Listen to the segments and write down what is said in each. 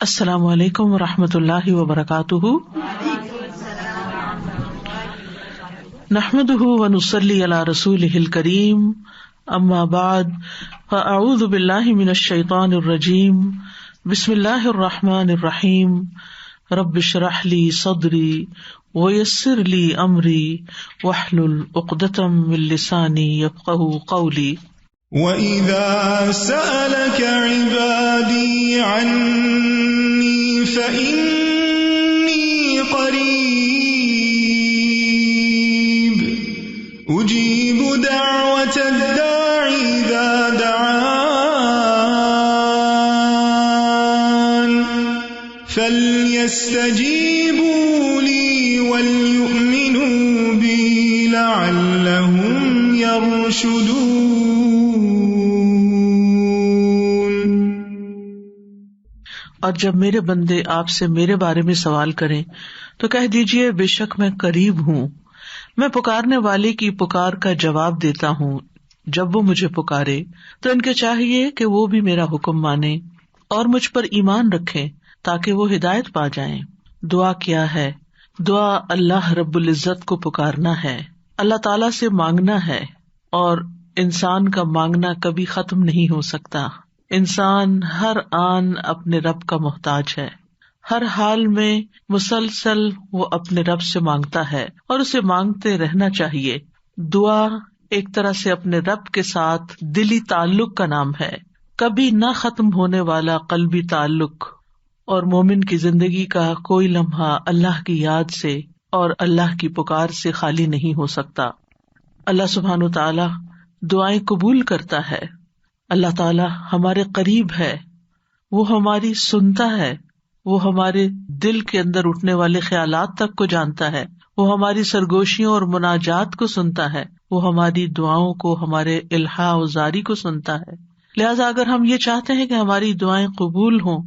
السلام علیکم ورحمۃ اللہ وبرکاتہ. نحمده ونصلی علی رسولہ الکریم. اما بعد فاعوذ باللہ من الشیطان الرجیم. بسم اللہ الرحمن الرحیم. رب اشرح لی صدری ویسر لی امری واحلل عقدۃ من لسانی یفقهوا قولی. وَإِذَا سَأَلَكَ عِبَادِي عَنِّي فَإِنِّي قَرِيبٌ أُجِيبُ دَعْوَةَ الدَّاعِ إِذَا دَعَانِ فَلْيَسْتَجِيبُوا لِي وَلْيُؤْمِنُوا بِي لَعَلَّهُمْ يَرْشُدُونَ. اور جب میرے بندے آپ سے میرے بارے میں سوال کریں تو کہہ دیجئے بے شک میں قریب ہوں، میں پکارنے والے کی پکار کا جواب دیتا ہوں. جب وہ مجھے پکارے تو ان کے چاہیے کہ وہ بھی میرا حکم مانیں اور مجھ پر ایمان رکھیں تاکہ وہ ہدایت پا جائیں. دعا کیا ہے؟ دعا اللہ رب العزت کو پکارنا ہے، اللہ تعالی سے مانگنا ہے، اور انسان کا مانگنا کبھی ختم نہیں ہو سکتا. انسان ہر آن اپنے رب کا محتاج ہے، ہر حال میں مسلسل وہ اپنے رب سے مانگتا ہے اور اسے مانگتے رہنا چاہیے. دعا ایک طرح سے اپنے رب کے ساتھ دلی تعلق کا نام ہے، کبھی نہ ختم ہونے والا قلبی تعلق. اور مومن کی زندگی کا کوئی لمحہ اللہ کی یاد سے اور اللہ کی پکار سے خالی نہیں ہو سکتا. اللہ سبحانہ وتعالی دعائیں قبول کرتا ہے. اللہ تعالیٰ ہمارے قریب ہے، وہ ہماری سنتا ہے، وہ ہمارے دل کے اندر اٹھنے والے خیالات تک کو جانتا ہے، وہ ہماری سرگوشیوں اور مناجات کو سنتا ہے، وہ ہماری دعاؤں کو، ہمارے الحاح و زاری کو سنتا ہے. لہٰذا اگر ہم یہ چاہتے ہیں کہ ہماری دعائیں قبول ہوں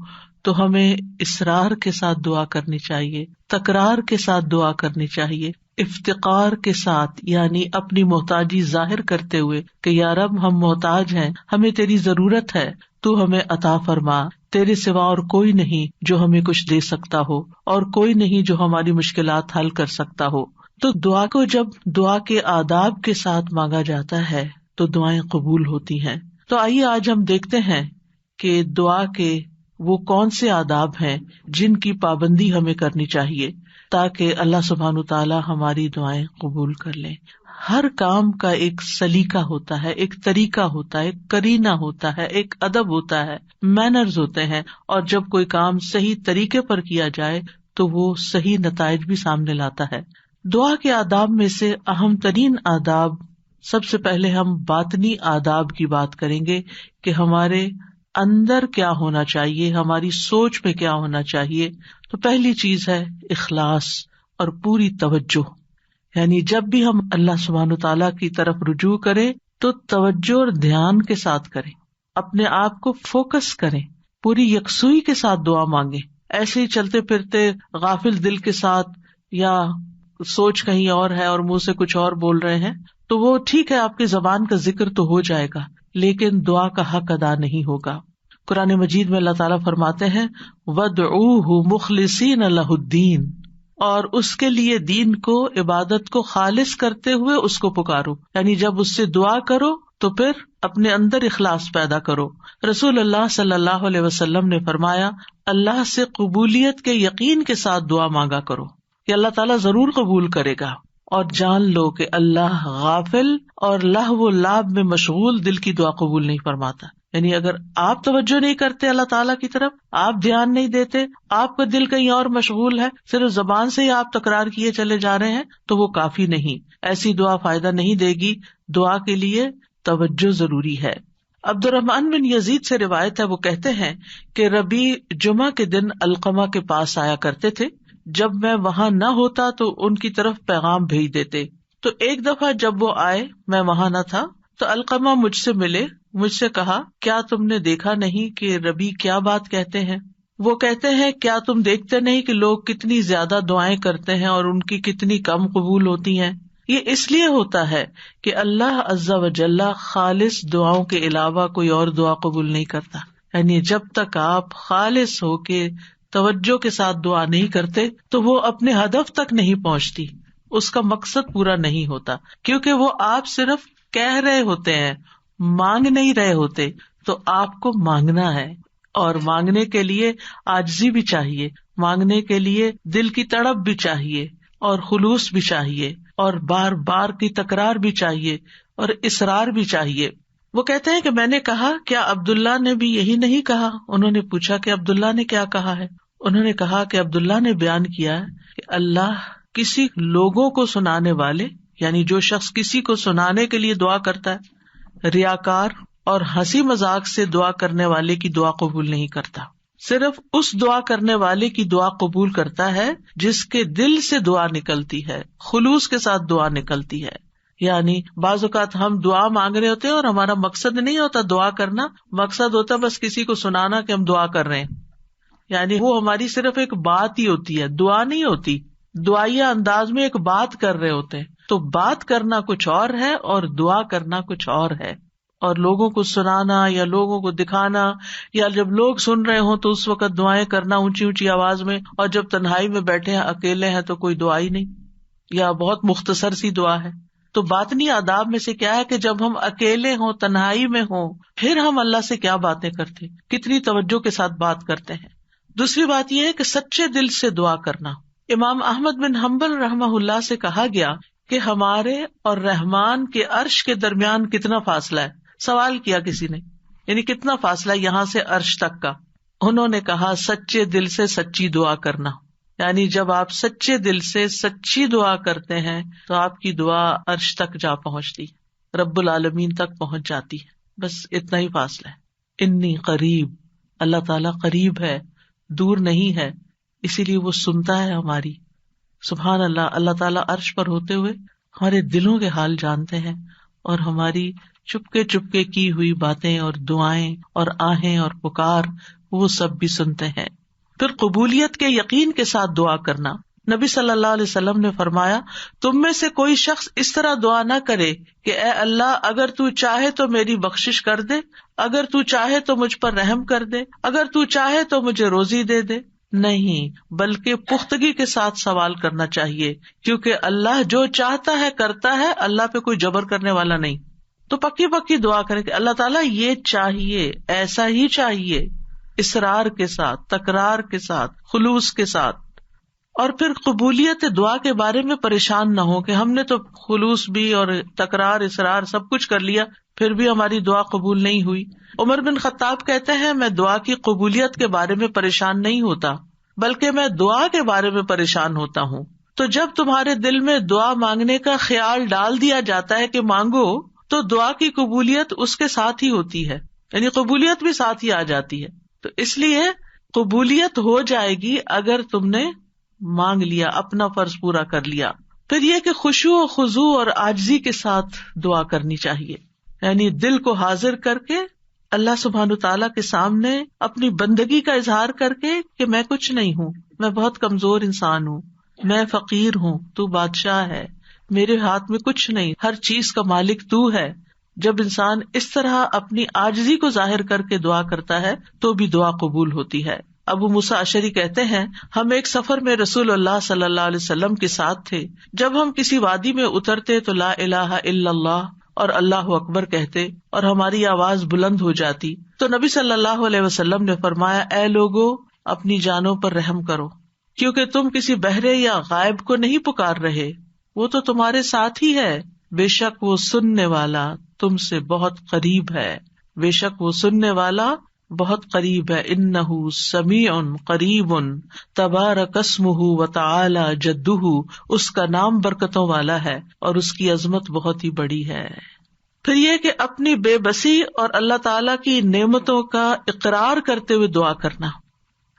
تو ہمیں اصرار کے ساتھ دعا کرنی چاہیے، تکرار کے ساتھ دعا کرنی چاہیے، افتقار کے ساتھ، یعنی اپنی محتاجی ظاہر کرتے ہوئے کہ یا رب ہم محتاج ہیں، ہمیں تیری ضرورت ہے، تو ہمیں عطا فرما. تیرے سوا اور کوئی نہیں جو ہمیں کچھ دے سکتا ہو، اور کوئی نہیں جو ہماری مشکلات حل کر سکتا ہو. تو دعا کو جب دعا کے آداب کے ساتھ مانگا جاتا ہے تو دعائیں قبول ہوتی ہیں. تو آئیے آج ہم دیکھتے ہیں کہ دعا کے وہ کون سے آداب ہیں جن کی پابندی ہمیں کرنی چاہیے تاکہ اللہ سبحانہ تعالیٰ ہماری دعائیں قبول کر لیں. ہر کام کا ایک سلیقہ ہوتا ہے، ایک طریقہ ہوتا ہے، ایک قرینہ ہوتا ہے، ایک ادب ہوتا ہے، مینرز ہوتے ہیں، اور جب کوئی کام صحیح طریقے پر کیا جائے تو وہ صحیح نتائج بھی سامنے لاتا ہے. دعا کے آداب میں سے اہم ترین آداب، سب سے پہلے ہم باطنی آداب کی بات کریں گے کہ ہمارے اندر کیا ہونا چاہیے، ہماری سوچ میں کیا ہونا چاہیے. تو پہلی چیز ہے اخلاص اور پوری توجہ. یعنی جب بھی ہم اللہ سبحانہ تعالیٰ کی طرف رجوع کریں تو توجہ اور دھیان کے ساتھ کریں، اپنے آپ کو فوکس کریں، پوری یکسوئی کے ساتھ دعا مانگیں. ایسے ہی چلتے پھرتے غافل دل کے ساتھ یا سوچ کہیں اور ہے اور منہ سے کچھ اور بول رہے ہیں تو وہ ٹھیک ہے، آپ کی زبان کا ذکر تو ہو جائے گا لیکن دعا کا حق ادا نہیں ہوگا. قرآن مجید میں اللہ تعالیٰ فرماتے ہیں وَادْعُوهُ مُخْلِصِينَ لَهُ الدِّينَ، اور اس کے لیے دین کو، عبادت کو خالص کرتے ہوئے اس کو پکارو. یعنی جب اس سے دعا کرو تو پھر اپنے اندر اخلاص پیدا کرو. رسول اللہ صلی اللہ علیہ وسلم نے فرمایا اللہ سے قبولیت کے یقین کے ساتھ دعا مانگا کرو کہ اللہ تعالیٰ ضرور قبول کرے گا. اور جان لو کہ اللہ غافل اور لہو و لعب میں مشغول دل کی دعا قبول نہیں فرماتا. یعنی اگر آپ توجہ نہیں کرتے اللہ تعالیٰ کی طرف، آپ دھیان نہیں دیتے، آپ کا دل کہیں اور مشغول ہے، صرف زبان سے ہی آپ تکرار کیے چلے جا رہے ہیں تو وہ کافی نہیں. ایسی دعا فائدہ نہیں دے گی. دعا کے لیے توجہ ضروری ہے. عبد الرحمن بن یزید سے روایت ہے، وہ کہتے ہیں کہ ربیع جمعہ کے دن علقمہ کے پاس آیا کرتے تھے. جب میں وہاں نہ ہوتا تو ان کی طرف پیغام بھیج دیتے. تو ایک دفعہ جب وہ آئے، میں وہاں نہ تھا، تو علقمہ مجھ سے ملے، مجھ سے کہا کیا تم نے دیکھا نہیں کہ ربیع کیا بات کہتے ہیں؟ وہ کہتے ہیں کیا تم دیکھتے نہیں کہ لوگ کتنی زیادہ دعائیں کرتے ہیں اور ان کی کتنی کم قبول ہوتی ہیں؟ یہ اس لیے ہوتا ہے کہ اللہ عز و جل خالص دعاؤں کے علاوہ کوئی اور دعا قبول نہیں کرتا. یعنی جب تک آپ خالص ہو کے توجہ کے ساتھ دعا نہیں کرتے تو وہ اپنے ہدف تک نہیں پہنچتی، اس کا مقصد پورا نہیں ہوتا، کیونکہ وہ آپ صرف کہہ رہے ہوتے ہیں، مانگ نہیں رہے ہوتے. تو آپ کو مانگنا ہے، اور مانگنے کے لیے عاجزی بھی چاہیے، مانگنے کے لیے دل کی تڑپ بھی چاہیے، اور خلوص بھی چاہیے، اور بار بار کی تکرار بھی چاہیے، اور اصرار بھی چاہیے. وہ کہتے ہیں کہ میں نے کہا کیا عبداللہ نے بھی یہی نہیں کہا؟ انہوں نے پوچھا کہ عبداللہ نے کیا کہا ہے؟ انہوں نے کہا کہ عبداللہ نے بیان کیا کہ اللہ کسی لوگوں کو سنانے والے، یعنی جو شخص کسی کو سنانے کے لیے دعا کرتا ہے، ریاکار اور ہنسی مذاق سے دعا کرنے والے کی دعا قبول نہیں کرتا. صرف اس دعا کرنے والے کی دعا قبول کرتا ہے جس کے دل سے دعا نکلتی ہے، خلوص کے ساتھ دعا نکلتی ہے. یعنی بعض اوقات ہم دعا مانگ رہے ہوتے ہیں اور ہمارا مقصد نہیں ہوتا دعا کرنا، مقصد ہوتا بس کسی کو سنانا کہ ہم دعا کر رہے ہیں. یعنی وہ ہماری صرف ایک بات ہی ہوتی ہے، دعا نہیں ہوتی. دعائیہ انداز میں ایک بات کر رہے ہوتے ہیں. تو بات کرنا کچھ اور ہے اور دعا کرنا کچھ اور ہے. اور لوگوں کو سنانا یا لوگوں کو دکھانا، یا جب لوگ سن رہے ہوں تو اس وقت دعائیں کرنا اونچی اونچی آواز میں، اور جب تنہائی میں بیٹھے ہیں اکیلے ہیں تو کوئی دعا ہی نہیں، یا بہت مختصر سی دعا ہے. تو باطنی آداب میں سے کیا ہے کہ جب ہم اکیلے ہوں، تنہائی میں ہوں، پھر ہم اللہ سے کیا باتیں کرتے، کتنی توجہ کے ساتھ بات کرتے ہیں. دوسری بات یہ ہے کہ سچے دل سے دعا کرنا. امام احمد بن حنبل رحمہ اللہ سے کہا گیا کہ ہمارے اور رحمان کے عرش کے درمیان کتنا فاصلہ ہے؟ سوال کیا کسی نے، یعنی کتنا فاصلہ یہاں سے عرش تک کا؟ انہوں نے کہا سچے دل سے سچی دعا کرنا. یعنی جب آپ سچے دل سے سچی دعا کرتے ہیں تو آپ کی دعا عرش تک جا پہنچتی، رب العالمین تک پہنچ جاتی ہے. بس اتنا ہی فاصلہ ہے. انی قریب، اللہ تعالیٰ قریب ہے، دور نہیں ہے، اسی لیے وہ سنتا ہے ہماری. سبحان اللہ، اللہ تعالیٰ عرش پر ہوتے ہوئے ہمارے دلوں کے حال جانتے ہیں، اور ہماری چپکے چپکے کی ہوئی باتیں اور دعائیں اور آہیں اور پکار وہ سب بھی سنتے ہیں. پھر قبولیت کے یقین کے ساتھ دعا کرنا. نبی صلی اللہ علیہ وسلم نے فرمایا، تم میں سے کوئی شخص اس طرح دعا نہ کرے کہ اے اللہ اگر تو چاہے تو میری بخشش کر دے، اگر تو چاہے تو مجھ پر رحم کر دے، اگر تو چاہے تو مجھے روزی دے دے. نہیں، بلکہ پختگی کے ساتھ سوال کرنا چاہیے، کیونکہ اللہ جو چاہتا ہے کرتا ہے، اللہ پہ کوئی جبر کرنے والا نہیں. تو پکی پکی دعا کریں کہ اللہ تعالیٰ یہ چاہیے، ایسا ہی چاہیے، اصرار کے ساتھ، تکرار کے ساتھ، خلوص کے ساتھ. اور پھر قبولیت دعا کے بارے میں پریشان نہ ہو کہ ہم نے تو خلوص بھی اور تکرار، اصرار سب کچھ کر لیا، پھر بھی ہماری دعا قبول نہیں ہوئی. عمر بن خطاب کہتے ہیں، میں دعا کی قبولیت کے بارے میں پریشان نہیں ہوتا، بلکہ میں دعا کے بارے میں پریشان ہوتا ہوں. تو جب تمہارے دل میں دعا مانگنے کا خیال ڈال دیا جاتا ہے کہ مانگو، تو دعا کی قبولیت اس کے ساتھ ہی ہوتی ہے، یعنی قبولیت بھی ساتھ ہی آ جاتی ہے. تو اس لیے قبولیت ہو جائے گی اگر تم نے مانگ لیا، اپنا فرض پورا کر لیا. پھر یہ کہ خشوع و خضوع اور عاجزی کے ساتھ دعا کرنی چاہیے، یعنی دل کو حاضر کر کے اللہ سبحانہ تعالیٰ کے سامنے اپنی بندگی کا اظہار کر کے کہ میں کچھ نہیں ہوں، میں بہت کمزور انسان ہوں، میں فقیر ہوں، تو بادشاہ ہے، میرے ہاتھ میں کچھ نہیں، ہر چیز کا مالک تو ہے. جب انسان اس طرح اپنی عاجزی کو ظاہر کر کے دعا کرتا ہے تو بھی دعا قبول ہوتی ہے. ابو موسیٰ اشعری کہتے ہیں، ہم ایک سفر میں رسول اللہ صلی اللہ علیہ وسلم کے ساتھ تھے. جب ہم کسی وادی میں اترتے تو لا الہ الا اللہ اور اللہ اکبر کہتے اور ہماری آواز بلند ہو جاتی تو نبی صلی اللہ علیہ وسلم نے فرمایا، اے لوگو اپنی جانوں پر رحم کرو، کیونکہ تم کسی بہرے یا غائب کو نہیں پکار رہے، وہ تو تمہارے ساتھ ہی ہے. بے شک وہ سننے والا تم سے بہت قریب ہے، بے شک وہ سننے والا بہت قریب ہے. انہ سمیع قریب تبارک اسمہ وتعالی جدہ، اس کا نام برکتوں والا ہے اور اس کی عظمت بہت ہی بڑی ہے. پھر یہ کہ اپنی بے بسی اور اللہ تعالی کی نعمتوں کا اقرار کرتے ہوئے دعا کرنا.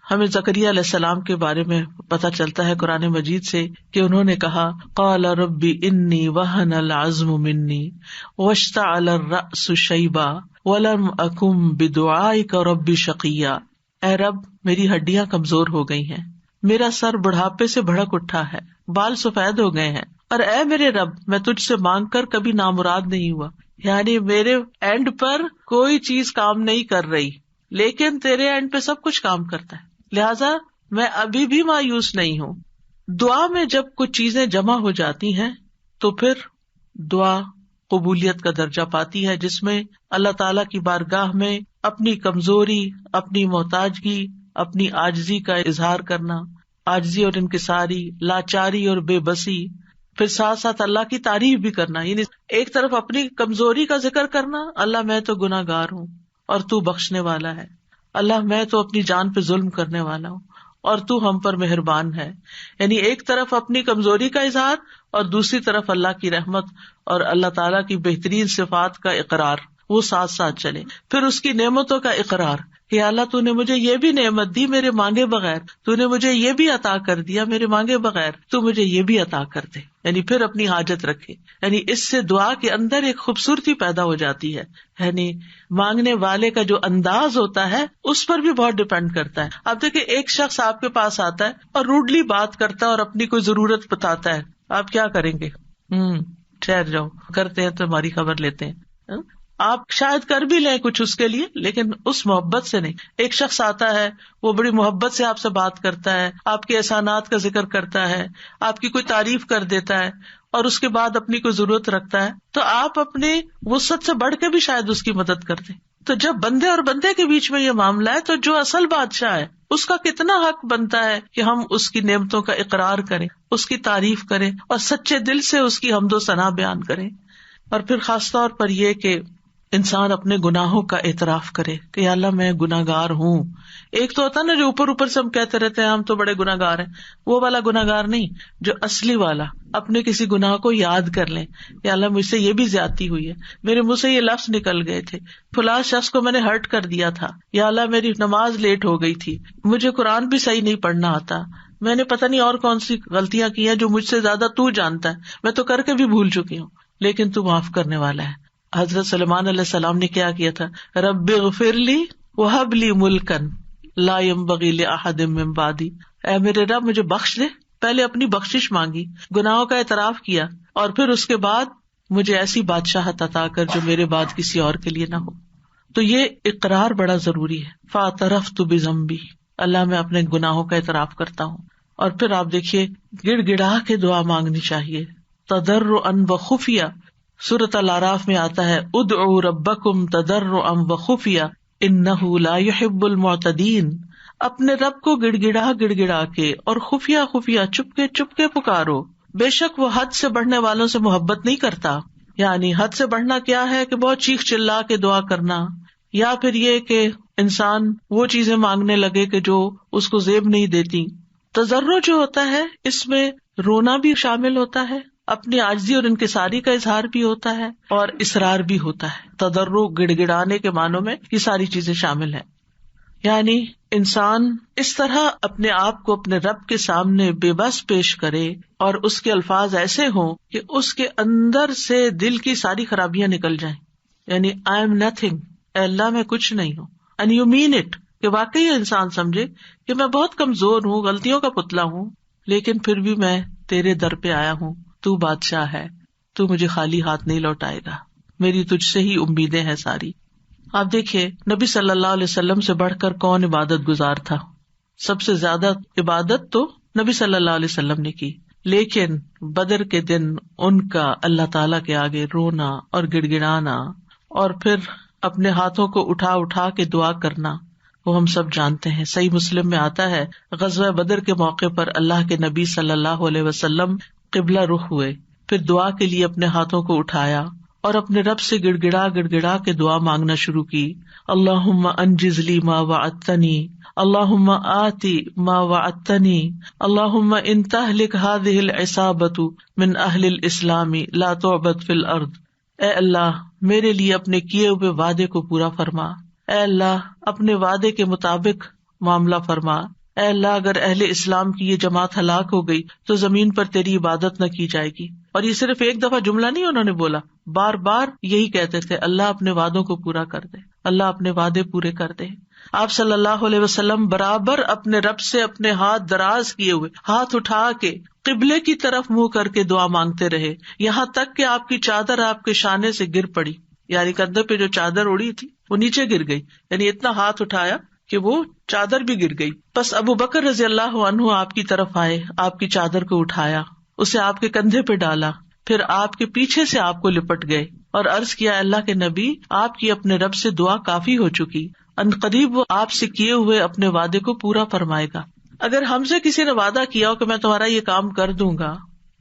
ہمیں زکریا علیہ السلام کے بارے میں پتہ چلتا ہے قرآن مجید سے کہ انہوں نے کہا، قال ربی انی وہن العظم منی واشتعل الرأس شیبا ولم اکن بدعائک ربی شقیا. اے رب میری ہڈیاں کمزور ہو گئی ہیں، میرا سر بڑھاپے سے بھڑک اٹھا ہے، بال سفید ہو گئے ہیں، اور اے میرے رب میں تجھ سے مانگ کر کبھی نامراد نہیں ہوا. یعنی میرے اینڈ پر کوئی چیز کام نہیں کر رہی، لیکن تیرے اینڈ پہ سب کچھ کام کرتا ہے، لہذا میں ابھی بھی مایوس نہیں ہوں. دعا میں جب کچھ چیزیں جمع ہو جاتی ہیں تو پھر دعا قبولیت کا درجہ پاتی ہے، جس میں اللہ تعالیٰ کی بارگاہ میں اپنی کمزوری، اپنی محتاجگی، اپنی عاجزی کا اظہار کرنا، عاجزی اور انکساری، لاچاری اور بے بسی، پھر ساتھ ساتھ اللہ کی تعریف بھی کرنا. یعنی ایک طرف اپنی کمزوری کا ذکر کرنا، اللہ میں تو گناہ گار ہوں اور تو بخشنے والا ہے، اللہ میں تو اپنی جان پہ ظلم کرنے والا ہوں اور تو ہم پر مہربان ہے. یعنی ایک طرف اپنی کمزوری کا اظہار اور دوسری طرف اللہ کی رحمت اور اللہ تعالیٰ کی بہترین صفات کا اقرار، وہ ساتھ ساتھ چلے. پھر اس کی نعمتوں کا اقرار کہ اللہ تو نے مجھے یہ بھی نعمت دی میرے مانگے بغیر، تو نے مجھے یہ بھی عطا کر دیا میرے مانگے بغیر، تو مجھے یہ بھی عطا کر دے. یعنی پھر اپنی حاجت رکھے. یعنی اس سے دعا کے اندر ایک خوبصورتی پیدا ہو جاتی ہے. یعنی مانگنے والے کا جو انداز ہوتا ہے اس پر بھی بہت ڈپینڈ کرتا ہے. آپ دیکھیں ایک شخص آپ کے پاس آتا ہے اور روڈلی بات کرتا ہے اور اپنی کوئی ضرورت بتاتا ہے، آپ کیا کریں گے؟ ٹھہر جاؤ، کرتے ہیں تو ہماری خبر لیتے ہیں. آپ شاید کر بھی لیں کچھ اس کے لیے، لیکن اس محبت سے نہیں. ایک شخص آتا ہے، وہ بڑی محبت سے آپ سے بات کرتا ہے، آپ کے احسانات کا ذکر کرتا ہے، آپ کی کوئی تعریف کر دیتا ہے اور اس کے بعد اپنی کوئی ضرورت رکھتا ہے، تو آپ اپنی وسعت سے بڑھ کے بھی شاید اس کی مدد کر دیں. تو جب بندے اور بندے کے بیچ میں یہ معاملہ ہے تو جو اصل بادشاہ ہے اس کا کتنا حق بنتا ہے کہ ہم اس کی نعمتوں کا اقرار کریں، اس کی تعریف کریں اور سچے دل سے اس کی حمد و ثنا بیان کریں. اور پھر خاص طور پر یہ کہ انسان اپنے گناہوں کا اعتراف کرے کہ یا اللہ میں گناہ گار ہوں. ایک تو ہوتا نا جو اوپر اوپر سے ہم کہتے رہتے ہیں ہم تو بڑے گناہ گار ہیں، وہ والا گناہ گار نہیں، جو اصلی والا اپنے کسی گناہ کو یاد کر لیں. یا اللہ مجھ سے یہ بھی زیادتی ہوئی ہے، میرے منہ سے یہ لفظ نکل گئے تھے، فلاں شخص کو میں نے ہرٹ کر دیا تھا، یا اللہ میری نماز لیٹ ہو گئی تھی، مجھے قرآن بھی صحیح نہیں پڑھنا آتا، میں نے پتہ نہیں اور کون سی غلطیاں کی ہیں جو مجھ سے زیادہ تو جانتا ہے، میں تو کر کے بھی بھول چکی ہوں، لیکن تو معاف کرنے والا ہے. حضرت سلیمان علیہ السلام نے کیا کیا تھا؟ رب اغفر لی وہب لی ملکا لا ينبغی لأحد من بعدی، اے میرے رب مجھے بخش دے. پہلے اپنی بخشش مانگی، گناہوں کا اعتراف کیا، اور پھر اس کے بعد مجھے ایسی بادشاہت عطا کر جو میرے بعد کسی اور کے لیے نہ ہو. تو یہ اقرار بڑا ضروری ہے. فاعترفت بذنبی، اللہ میں اپنے گناہوں کا اعتراف کرتا ہوں. اور پھر آپ دیکھیے گڑ گڑا کے دعا مانگنی چاہیے، تضرعا وخفیہ. سورۃ الاعراف میں آتا ہے ادعوا ربکم تضرعا وخفیہ انہ لا يحب المعتدین. اپنے رب کو گڑ گڑا کے اور خفیہ خفیہ چپ کے پکارو، بے شک وہ حد سے بڑھنے والوں سے محبت نہیں کرتا. یعنی حد سے بڑھنا کیا ہے کہ بہت چیخ چلا کے دعا کرنا، یا پھر یہ کہ انسان وہ چیزیں مانگنے لگے کہ جو اس کو زیب نہیں دیتی. تضرع جو ہوتا ہے اس میں رونا بھی شامل ہوتا ہے، اپنی عاجزی اور انکساری کا اظہار بھی ہوتا ہے اور اصرار بھی ہوتا ہے. تضرع گڑ گڑانے کے معنوں میں یہ ساری چیزیں شامل ہیں. یعنی انسان اس طرح اپنے آپ کو اپنے رب کے سامنے بے بس پیش کرے اور اس کے الفاظ ایسے ہوں کہ اس کے اندر سے دل کی ساری خرابیاں نکل جائیں. یعنی آئی ایم نتھنگ، اے اللہ میں کچھ نہیں ہوں. اینڈ یو مین اٹ، کہ واقعی انسان سمجھے کہ میں بہت کمزور ہوں، غلطیوں کا پتلا ہوں، لیکن پھر بھی میں تیرے در پہ آیا ہوں، تو بادشاہ ہے، تو مجھے خالی ہاتھ نہیں لوٹائے گا، میری تجھ سے ہی امیدیں ہیں ساری. آپ دیکھیے نبی صلی اللہ علیہ وسلم سے بڑھ کر کون عبادت گزار تھا؟ سب سے زیادہ عبادت تو نبی صلی اللہ علیہ وسلم نے کی، لیکن بدر کے دن ان کا اللہ تعالیٰ کے آگے رونا اور گڑ گڑانا اور پھر اپنے ہاتھوں کو اٹھا اٹھا کے دعا کرنا وہ ہم سب جانتے ہیں. صحیح مسلم میں آتا ہے غزوہ بدر کے موقع پر اللہ کے نبی صلی اللہ علیہ وسلم قبلہ رخ ہوئے، پھر دعا کے لیے اپنے ہاتھوں کو اٹھایا اور اپنے رب سے گڑ گڑا کے دعا مانگنا شروع کی. اللہم انجز لی ما وعدتنی، اللہم آتی ما وعدتنی، اللہم ان تہلک ہذہ العصابۃ من اہل الاسلام لا تعبد فی الارض. اے اللہ میرے لیے اپنے کیے ہوئے وعدے کو پورا فرما، اے اللہ اپنے وعدے کے مطابق معاملہ فرما. اے اللہ اگر اہل اسلام کی یہ جماعت ہلاک ہو گئی تو زمین پر تیری عبادت نہ کی جائے گی. اور یہ صرف ایک دفعہ جملہ نہیں انہوں نے بولا، بار بار یہی کہتے تھے اللہ اپنے وعدوں کو پورا کر دے، اللہ اپنے وعدے پورے کر دے. آپ صلی اللہ علیہ وسلم برابر اپنے رب سے اپنے ہاتھ دراز کیے ہوئے، ہاتھ اٹھا کے قبلے کی طرف منہ کر کے دعا مانگتے رہے، یہاں تک کہ آپ کی چادر آپ کے شانے سے گر پڑی. یعنی کندھے پہ جو چادر اڑی تھی وہ نیچے گر گئی، یعنی اتنا ہاتھ اٹھایا کہ وہ چادر بھی گر گئی. بس ابو بکر رضی اللہ عنہ آپ کی طرف آئے، آپ کی چادر کو اٹھایا، اسے آپ کے کندھے پہ ڈالا، پھر آپ کے پیچھے سے آپ کو لپٹ گئے اور عرض کیا اللہ کے نبی، آپ کی اپنے رب سے دعا کافی ہو چکی، ان قریب وہ آپ سے کیے ہوئے اپنے وعدے کو پورا فرمائے گا. اگر ہم سے کسی نے وعدہ کیا ہو کہ میں تمہارا یہ کام کر دوں گا،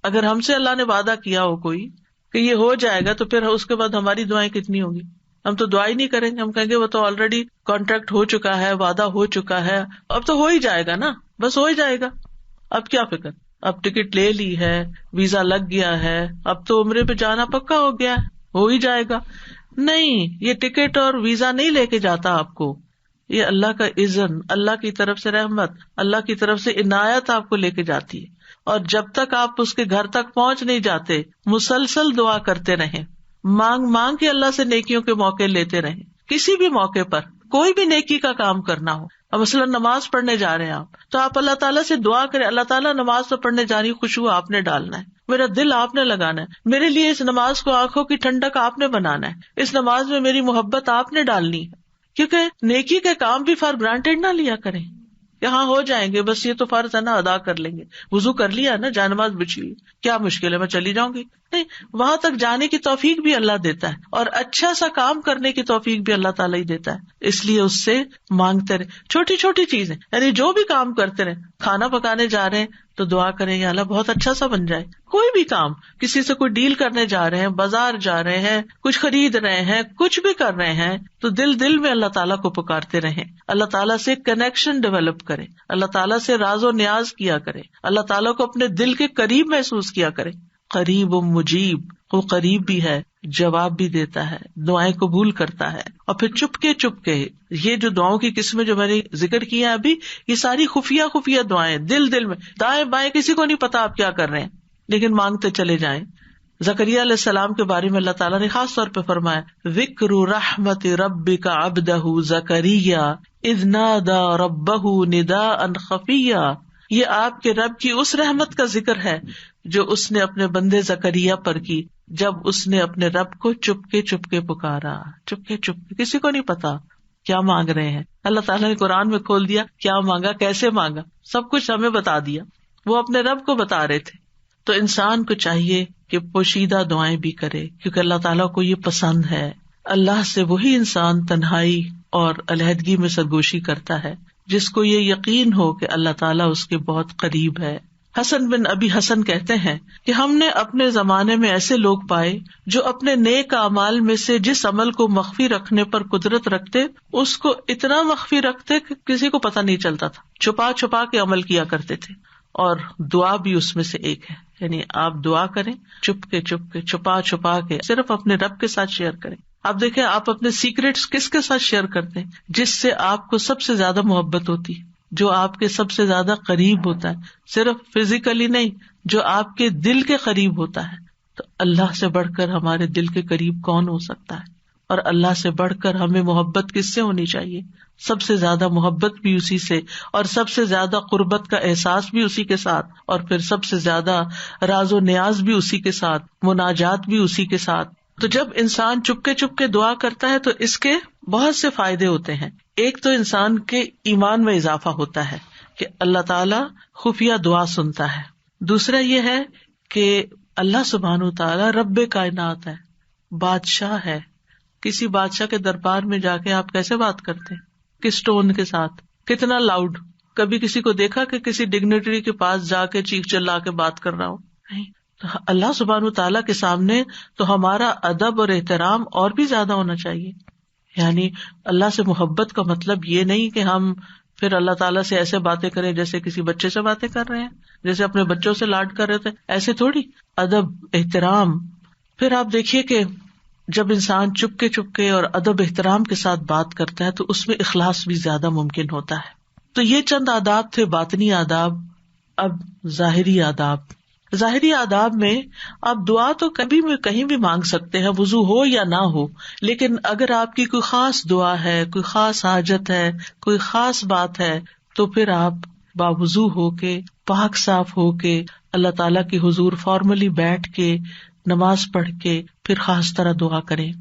اگر ہم سے اللہ نے وعدہ کیا ہو کوئی کہ یہ ہو جائے گا، تو پھر اس کے بعد ہماری دعائیں کتنی ہوگی؟ ہم تو دعا ہی نہیں کریں گے، ہم کہیں گے وہ تو آلریڈی کانٹریکٹ ہو چکا ہے، وعدہ ہو چکا ہے، اب تو ہو ہی جائے گا نا، بس ہو ہی جائے گا، اب کیا فکر، اب ٹکٹ لے لی ہے، ویزا لگ گیا ہے، اب تو عمرے پہ جانا پکا ہو گیا ہے، ہو ہی جائے گا. نہیں، یہ ٹکٹ اور ویزا نہیں لے کے جاتا آپ کو، یہ اللہ کا اذن، اللہ کی طرف سے رحمت، اللہ کی طرف سے عنایت آپ کو لے کے جاتی ہے. اور جب تک آپ اس کے گھر تک پہنچ نہیں جاتے، مسلسل دعا کرتے رہیں، مانگ مانگ کے اللہ سے نیکیوں کے موقع لیتے رہیں. کسی بھی موقع پر کوئی بھی نیکی کا کام کرنا ہو، اب مثلاً نماز پڑھنے جا رہے ہیں آپ، تو آپ اللہ تعالیٰ سے دعا کریں، اللہ تعالیٰ نماز تو پڑھنے جانی، خوشبو آپ نے ڈالنا ہے، میرا دل آپ نے لگانا ہے، میرے لیے اس نماز کو آنکھوں کی ٹھنڈک آپ نے بنانا ہے، اس نماز میں میری محبت آپ نے ڈالنی ہے. کیونکہ نیکی کے کام بھی فار گرانٹیڈ نہ لیا کریں کہ ہاں ہو جائیں گے، بس یہ تو فرض ہے نا، ادا کر لیں گے، وضو کر لیا نا، جانماز بچھی ہوئی، کیا مشکل ہے، میں چلی جاؤں گی. نہیں، وہاں تک جانے کی توفیق بھی اللہ دیتا ہے، اور اچھا سا کام کرنے کی توفیق بھی اللہ تعالیٰ ہی دیتا ہے. اس لیے اس سے مانگتے رہے، چھوٹی چھوٹی چیزیں، یعنی جو بھی کام کرتے رہے، کھانا پکانے جا رہے ہیں تو دعا کریں یا اللہ بہت اچھا سا بن جائے. کوئی بھی کام، کسی سے کوئی ڈیل کرنے جا رہے ہیں، بازار جا رہے ہیں، کچھ خرید رہے ہیں، کچھ بھی کر رہے ہیں، تو دل میں اللہ تعالیٰ کو پکارتے رہیں، اللہ تعالیٰ سے کنیکشن ڈیولپ کریں، اللہ تعالیٰ سے راز و نیاز کیا کریں، اللہ تعالیٰ کو اپنے دل کے قریب محسوس کیا کریں. قریب و مجیب، وہ قریب بھی ہے، جواب بھی دیتا ہے، دعائیں قبول کرتا ہے. اور پھر چپ کے یہ جو دعاؤں کی قسمیں جو میں نے ذکر کی ہیں ابھی، یہ ساری خفیہ دعائیں، دل میں، دائیں بائیں کسی کو نہیں پتا آپ کیا کر رہے ہیں، لیکن مانگتے چلے جائیں. زکریا علیہ السلام کے بارے میں اللہ تعالیٰ نے خاص طور پہ فرمایا، ذکر رحمت ربک عبدہ زکریا اذ نادى ربہ نداء خفیا. یہ آپ کے رب کی اس رحمت کا ذکر ہے جو اس نے اپنے بندے زکریا پر کی جب اس نے اپنے رب کو چپ کے پکارا. چپ کے کسی کو نہیں پتا کیا مانگ رہے ہیں. اللہ تعالیٰ نے قرآن میں کھول دیا کیا مانگا، کیسے مانگا، سب کچھ ہمیں بتا دیا، وہ اپنے رب کو بتا رہے تھے. تو انسان کو چاہیے کہ پوشیدہ دعائیں بھی کرے، کیونکہ اللہ تعالیٰ کو یہ پسند ہے. اللہ سے وہی انسان تنہائی اور علیحدگی میں سرگوشی کرتا ہے جس کو یہ یقین ہو کہ اللہ تعالیٰ اس کے بہت قریب ہے. حسن بن ابی حسن کہتے ہیں کہ ہم نے اپنے زمانے میں ایسے لوگ پائے جو اپنے نیک اعمال میں سے جس عمل کو مخفی رکھنے پر قدرت رکھتے اس کو اتنا مخفی رکھتے کہ کسی کو پتہ نہیں چلتا تھا، چھپا کے عمل کیا کرتے تھے. اور دعا بھی اس میں سے ایک ہے، یعنی آپ دعا کریں چپ کے چھپا کے صرف اپنے رب کے ساتھ شیئر کریں. آپ دیکھیں آپ اپنے سیکریٹس کس کے ساتھ شیئر کرتے ہیں؟ جس سے آپ کو سب سے زیادہ محبت ہوتی ہے، جو آپ کے سب سے زیادہ قریب ہوتا ہے، صرف فزیکلی نہیں، جو آپ کے دل کے قریب ہوتا ہے. تو اللہ سے بڑھ کر ہمارے دل کے قریب کون ہو سکتا ہے؟ اور اللہ سے بڑھ کر ہمیں محبت کس سے ہونی چاہیے؟ سب سے زیادہ محبت بھی اسی سے، اور سب سے زیادہ قربت کا احساس بھی اسی کے ساتھ، اور پھر سب سے زیادہ راز و نیاز بھی اسی کے ساتھ، مناجات بھی اسی کے ساتھ. تو جب انسان چپ کے دعا کرتا ہے تو اس کے بہت سے فائدے ہوتے ہیں. ایک تو انسان کے ایمان میں اضافہ ہوتا ہے کہ اللہ تعالیٰ خفیہ دعا سنتا ہے. دوسرا یہ ہے کہ اللہ سبحانہ وتعالیٰ رب کائنات ہے، بادشاہ ہے. کسی بادشاہ کے دربار میں جا کے آپ کیسے بات کرتے ہیں؟ کس ٹون کے ساتھ، کتنا لاؤڈ؟ کبھی کسی کو دیکھا کہ کسی ڈگنیٹری کے پاس جا کے چیخ چلا کے بات کر رہا ہو؟ نہیں. تو اللہ سبحانہ وتعالیٰ کے سامنے تو ہمارا ادب اور احترام اور بھی زیادہ ہونا چاہیے. یعنی اللہ سے محبت کا مطلب یہ نہیں کہ ہم پھر اللہ تعالیٰ سے ایسے باتیں کریں جیسے کسی بچے سے باتیں کر رہے ہیں، جیسے اپنے بچوں سے لاڈ کر رہے تھے، ایسے تھوڑی. ادب، احترام. پھر آپ دیکھیے کہ جب انسان چپ کے اور ادب احترام کے ساتھ بات کرتا ہے تو اس میں اخلاص بھی زیادہ ممکن ہوتا ہے. تو یہ چند آداب تھے، باطنی آداب. اب ظاہری آداب. ظاہری آداب میں آپ دعا تو کبھی بھی کہیں بھی مانگ سکتے ہیں، وضو ہو یا نہ ہو. لیکن اگر آپ کی کوئی خاص دعا ہے، کوئی خاص حاجت ہے، کوئی خاص بات ہے، تو پھر آپ باوضو ہو کے، پاک صاف ہو کے اللہ تعالیٰ کے حضور فارملی بیٹھ کے نماز پڑھ کے پھر خاص طرح دعا کریں.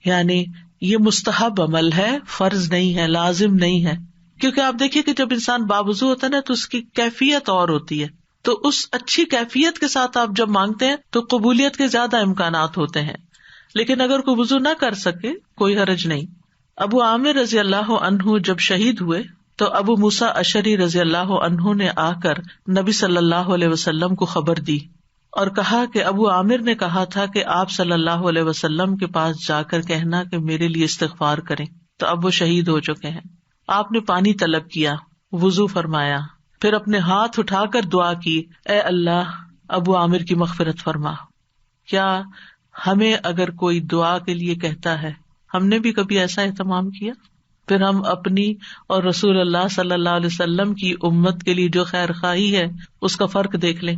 یعنی یہ مستحب عمل ہے، فرض نہیں ہے، لازم نہیں ہے. کیونکہ آپ دیکھیے کہ جب انسان باوضو ہوتا ہے نا تو اس کی کیفیت اور ہوتی ہے، تو اس اچھی کیفیت کے ساتھ آپ جب مانگتے ہیں تو قبولیت کے زیادہ امکانات ہوتے ہیں. لیکن اگر کوئی وضو نہ کر سکے کوئی حرج نہیں. ابو عامر رضی اللہ عنہ جب شہید ہوئے تو ابو موسیٰ اشعری رضی اللہ عنہ نے آ کر نبی صلی اللہ علیہ وسلم کو خبر دی اور کہا کہ ابو عامر نے کہا تھا کہ آپ صلی اللہ علیہ وسلم کے پاس جا کر کہنا کہ میرے لیے استغفار کریں. تو اب وہ شہید ہو چکے ہیں. آپ نے پانی طلب کیا، وضو فرمایا، پھر اپنے ہاتھ اٹھا کر دعا کی، اے اللہ ابو عامر کی مغفرت فرما. کیا ہمیں اگر کوئی دعا کے لیے کہتا ہے، ہم نے بھی کبھی ایسا اہتمام کیا؟ پھر ہم اپنی اور رسول اللہ صلی اللہ علیہ وسلم کی امت کے لیے جو خیر خواہی ہے اس کا فرق دیکھ لیں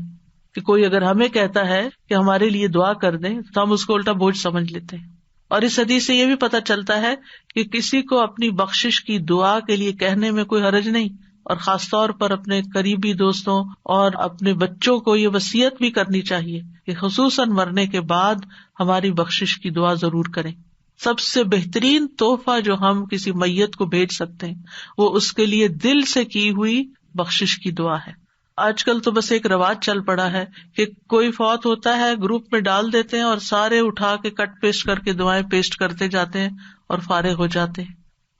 کہ کوئی اگر ہمیں کہتا ہے کہ ہمارے لیے دعا کر دیں تو ہم اس کو الٹا بوجھ سمجھ لیتے ہیں. اور اس حدیث سے یہ بھی پتہ چلتا ہے کہ کسی کو اپنی بخشش کی دعا کے لیے کہنے میں کوئی حرج نہیں، اور خاص طور پر اپنے قریبی دوستوں اور اپنے بچوں کو یہ وصیت بھی کرنی چاہیے کہ خصوصاً مرنے کے بعد ہماری بخشش کی دعا ضرور کریں. سب سے بہترین تحفہ جو ہم کسی میت کو بھیج سکتے ہیں وہ اس کے لیے دل سے کی ہوئی بخشش کی دعا ہے. آج کل تو بس ایک رواج چل پڑا ہے کہ کوئی فوت ہوتا ہے گروپ میں ڈال دیتے ہیں اور سارے اٹھا کے کٹ پیسٹ کر کے دعائیں پیسٹ کرتے جاتے ہیں اور فارغ ہو جاتے ہیں،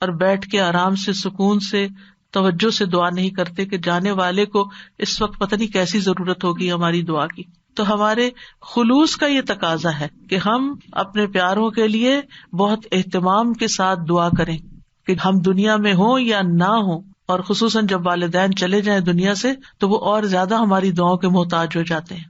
اور بیٹھ کے آرام سے سکون سے توجہ سے دعا نہیں کرتے کہ جانے والے کو اس وقت پتہ نہیں کیسی ضرورت ہوگی ہماری دعا کی. تو ہمارے خلوص کا یہ تقاضا ہے کہ ہم اپنے پیاروں کے لیے بہت اہتمام کے ساتھ دعا کریں کہ ہم دنیا میں ہوں یا نہ ہوں، اور خصوصاً جب والدین چلے جائیں دنیا سے تو وہ اور زیادہ ہماری دعاؤں کے محتاج ہو جاتے ہیں.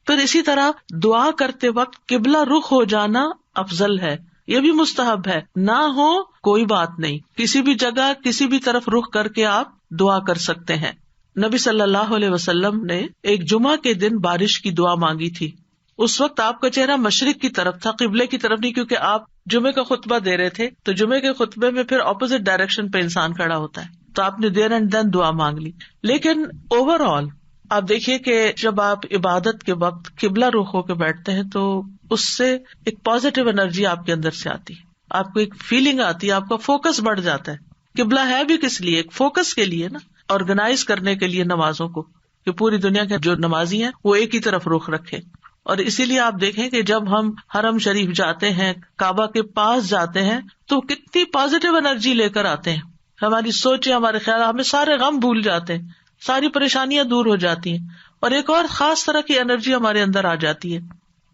پھر اسی طرح دعا کرتے وقت قبلہ رخ ہو جانا افضل ہے، یہ بھی مستحب ہے. نہ ہو کوئی بات نہیں، کسی بھی جگہ کسی بھی طرف رخ کر کے آپ دعا کر سکتے ہیں. نبی صلی اللہ علیہ وسلم نے ایک جمعہ کے دن بارش کی دعا مانگی تھی. اس وقت آپ کا چہرہ مشرق کی طرف تھا، قبلے کی طرف نہیں، کیونکہ آپ جمعے کا خطبہ دے رہے تھے. تو جمعے کے خطبے میں پھر اپوزٹ ڈائریکشن پہ انسان کھڑا ہوتا ہے، تو آپ نے دیر اینڈ دین دعا مانگ لی. لیکن اوور آل آپ دیکھیے کہ جب آپ عبادت کے وقت قبلہ رخ ہو کے بیٹھتے ہیں تو اس سے ایک پازیٹیو انرجی آپ کے اندر سے آتی ہے، آپ کو ایک فیلنگ آتی ہے، آپ کا فوکس بڑھ جاتا ہے. قبلہ ہے بھی کس لیے؟ ایک فوکس کے لیے نا، آرگنائز کرنے کے لیے نمازوں کو، کہ پوری دنیا کے جو نمازی ہیں وہ ایک ہی طرف رخ رکھے. اور اسی لیے آپ دیکھیں کہ جب ہم حرم شریف جاتے ہیں، کعبہ کے پاس جاتے ہیں، تو کتنی پازیٹیو انرجی لے کر آتے ہیں. ہماری سوچیں، ہمارے خیال، ہمیں سارے غم بھول جاتے ہیں، ساری پریشانیاں دور ہو جاتی ہیں، اور ایک اور خاص طرح کی انرجی ہمارے اندر آ جاتی ہے.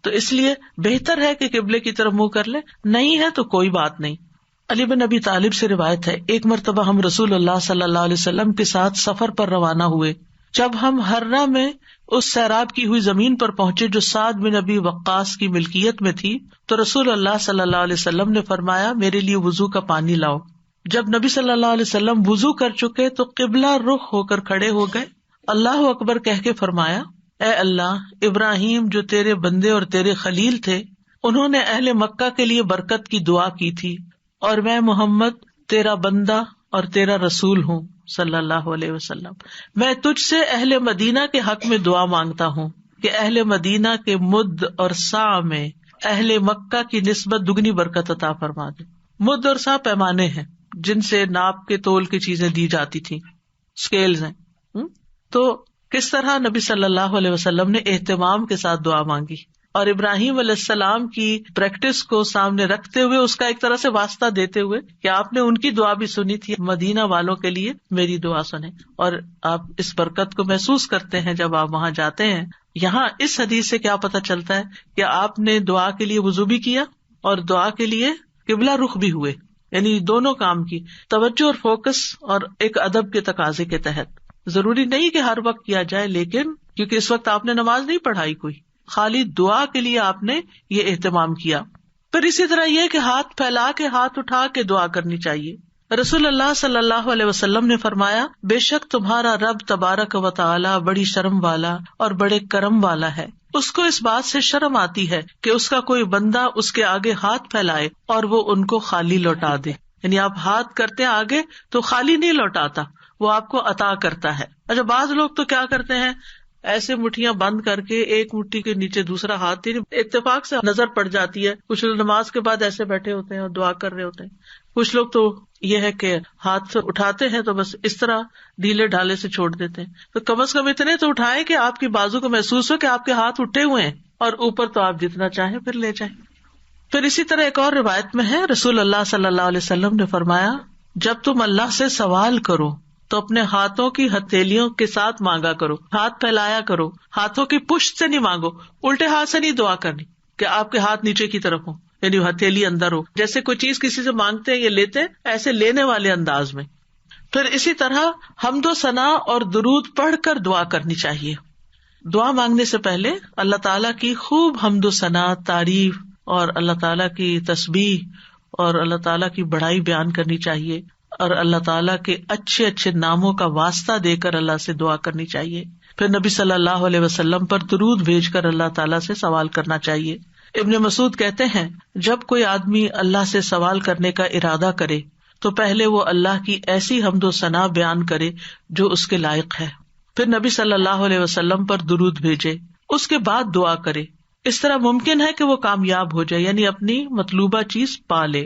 تو اس لیے بہتر ہے کہ قبلے کی طرف منہ کر لیں، نہیں ہے تو کوئی بات نہیں. علی بن ابی طالب سے روایت ہے، ایک مرتبہ ہم رسول اللہ صلی اللہ علیہ وسلم کے ساتھ سفر پر روانہ ہوئے. جب ہم ہرہ میں اس سیراب کی ہوئی زمین پر پہنچے جو سعد بن ابی وقاص کی ملکیت میں تھی، تو رسول اللہ صلی اللہ علیہ وسلم نے فرمایا میرے لیے وضو کا پانی لاؤ. جب نبی صلی اللہ علیہ وسلم وضو کر چکے تو قبلہ رخ ہو کر کھڑے ہو گئے، اللہ اکبر کہہ کے فرمایا، اے اللہ، ابراہیم جو تیرے بندے اور تیرے خلیل تھے، انہوں نے اہل مکہ کے لیے برکت کی دعا کی تھی، اور میں محمد تیرا بندہ اور تیرا رسول ہوں صلی اللہ علیہ وسلم. میں تجھ سے اہل مدینہ کے حق میں دعا مانگتا ہوں کہ اہل مدینہ کے مد اور سا میں اہل مکہ کی نسبت دگنی برکت عطا فرما دے. مد اور سا پیمانے ہیں جن سے ناپ کے تول کی چیزیں دی جاتی تھی، اسکیلز ہیں. تو کس طرح نبی صلی اللہ علیہ وسلم نے اہتمام کے ساتھ دعا مانگی، اور ابراہیم علیہ السلام کی پریکٹس کو سامنے رکھتے ہوئے، اس کا ایک طرح سے واسطہ دیتے ہوئے کہ آپ نے ان کی دعا بھی سنی تھی، مدینہ والوں کے لیے میری دعا سنیں. اور آپ اس برکت کو محسوس کرتے ہیں جب آپ وہاں جاتے ہیں. یہاں اس حدیث سے کیا پتہ چلتا ہے کہ آپ نے دعا کے لیے وضو بھی کیا اور دعا کے لیے قبلہ رخ بھی ہوئے، یعنی دونوں کام کی توجہ اور فوکس، اور ایک ادب کے تقاضے کے تحت. ضروری نہیں کہ ہر وقت کیا جائے، لیکن کیونکہ اس وقت آپ نے نماز نہیں پڑھائی کوئی، خالی دعا کے لیے آپ نے یہ اہتمام کیا. پھر اسی طرح یہ کہ ہاتھ پھیلا کے، ہاتھ اٹھا کے دعا کرنی چاہیے. رسول اللہ صلی اللہ علیہ وسلم نے فرمایا، بے شک تمہارا رب تبارک و تعالی بڑی شرم والا اور بڑے کرم والا ہے. اس کو اس بات سے شرم آتی ہے کہ اس کا کوئی بندہ اس کے آگے ہاتھ پھیلائے اور وہ ان کو خالی لوٹا دے. یعنی آپ ہاتھ کرتے آگے تو خالی نہیں لوٹاتا، وہ آپ کو عطا کرتا ہے. اچھا، بعض لوگ تو کیا کرتے ہیں، ایسے مٹھیاں بند کر کے ایک مٹھی کے نیچے دوسرا ہاتھ، اتفاق سے نظر پڑ جاتی ہے. کچھ لوگ نماز کے بعد ایسے بیٹھے ہوتے ہیں اور دعا کر رہے ہوتے ہیں. کچھ لوگ تو یہ ہے کہ ہاتھ سے اٹھاتے ہیں تو بس اس طرح ڈھیلے ڈھالے سے چھوڑ دیتے ہیں. تو کم از کم اتنے تو اٹھائیں کہ آپ کی بازو کو محسوس ہو کہ آپ کے ہاتھ اٹھے ہوئے ہیں، اور اوپر تو آپ جتنا چاہیں پھر لے جائیں. پھر اسی طرح ایک اور روایت میں ہے، رسول اللہ صلی اللہ علیہ وسلم نے فرمایا، جب تم اللہ سے سوال کرو تو اپنے ہاتھوں کی ہتھیلیوں کے ساتھ مانگا کرو، ہاتھ پھیلایا کرو، ہاتھوں کی پشت سے نہیں مانگو. الٹے ہاتھ سے نہیں دعا کرنی کہ آپ کے ہاتھ نیچے کی طرف ہو، یعنی ہتھیلی اندر ہو. جیسے کوئی چیز کسی سے مانگتے ہیں یا لیتے ہیں، ایسے لینے والے انداز میں. پھر اسی طرح حمد و ثنا اور درود پڑھ کر دعا کرنی چاہیے. دعا مانگنے سے پہلے اللہ تعالیٰ کی خوب حمد و ثنا، تعریف اور اللہ تعالیٰ کی تسبیح اور اللہ تعالیٰ کی بڑائی بیان کرنی چاہیے، اور اللہ تعالیٰ کے اچھے اچھے ناموں کا واسطہ دے کر اللہ سے دعا کرنی چاہیے. پھر نبی صلی اللہ علیہ وسلم پر درود بھیج کر اللہ تعالیٰ سے سوال کرنا چاہیے. ابن مسعود کہتے ہیں، جب کوئی آدمی اللہ سے سوال کرنے کا ارادہ کرے تو پہلے وہ اللہ کی ایسی حمد و ثنا بیان کرے جو اس کے لائق ہے، پھر نبی صلی اللہ علیہ وسلم پر درود بھیجے، اس کے بعد دعا کرے. اس طرح ممکن ہے کہ وہ کامیاب ہو جائے، یعنی اپنی مطلوبہ چیز پا لے.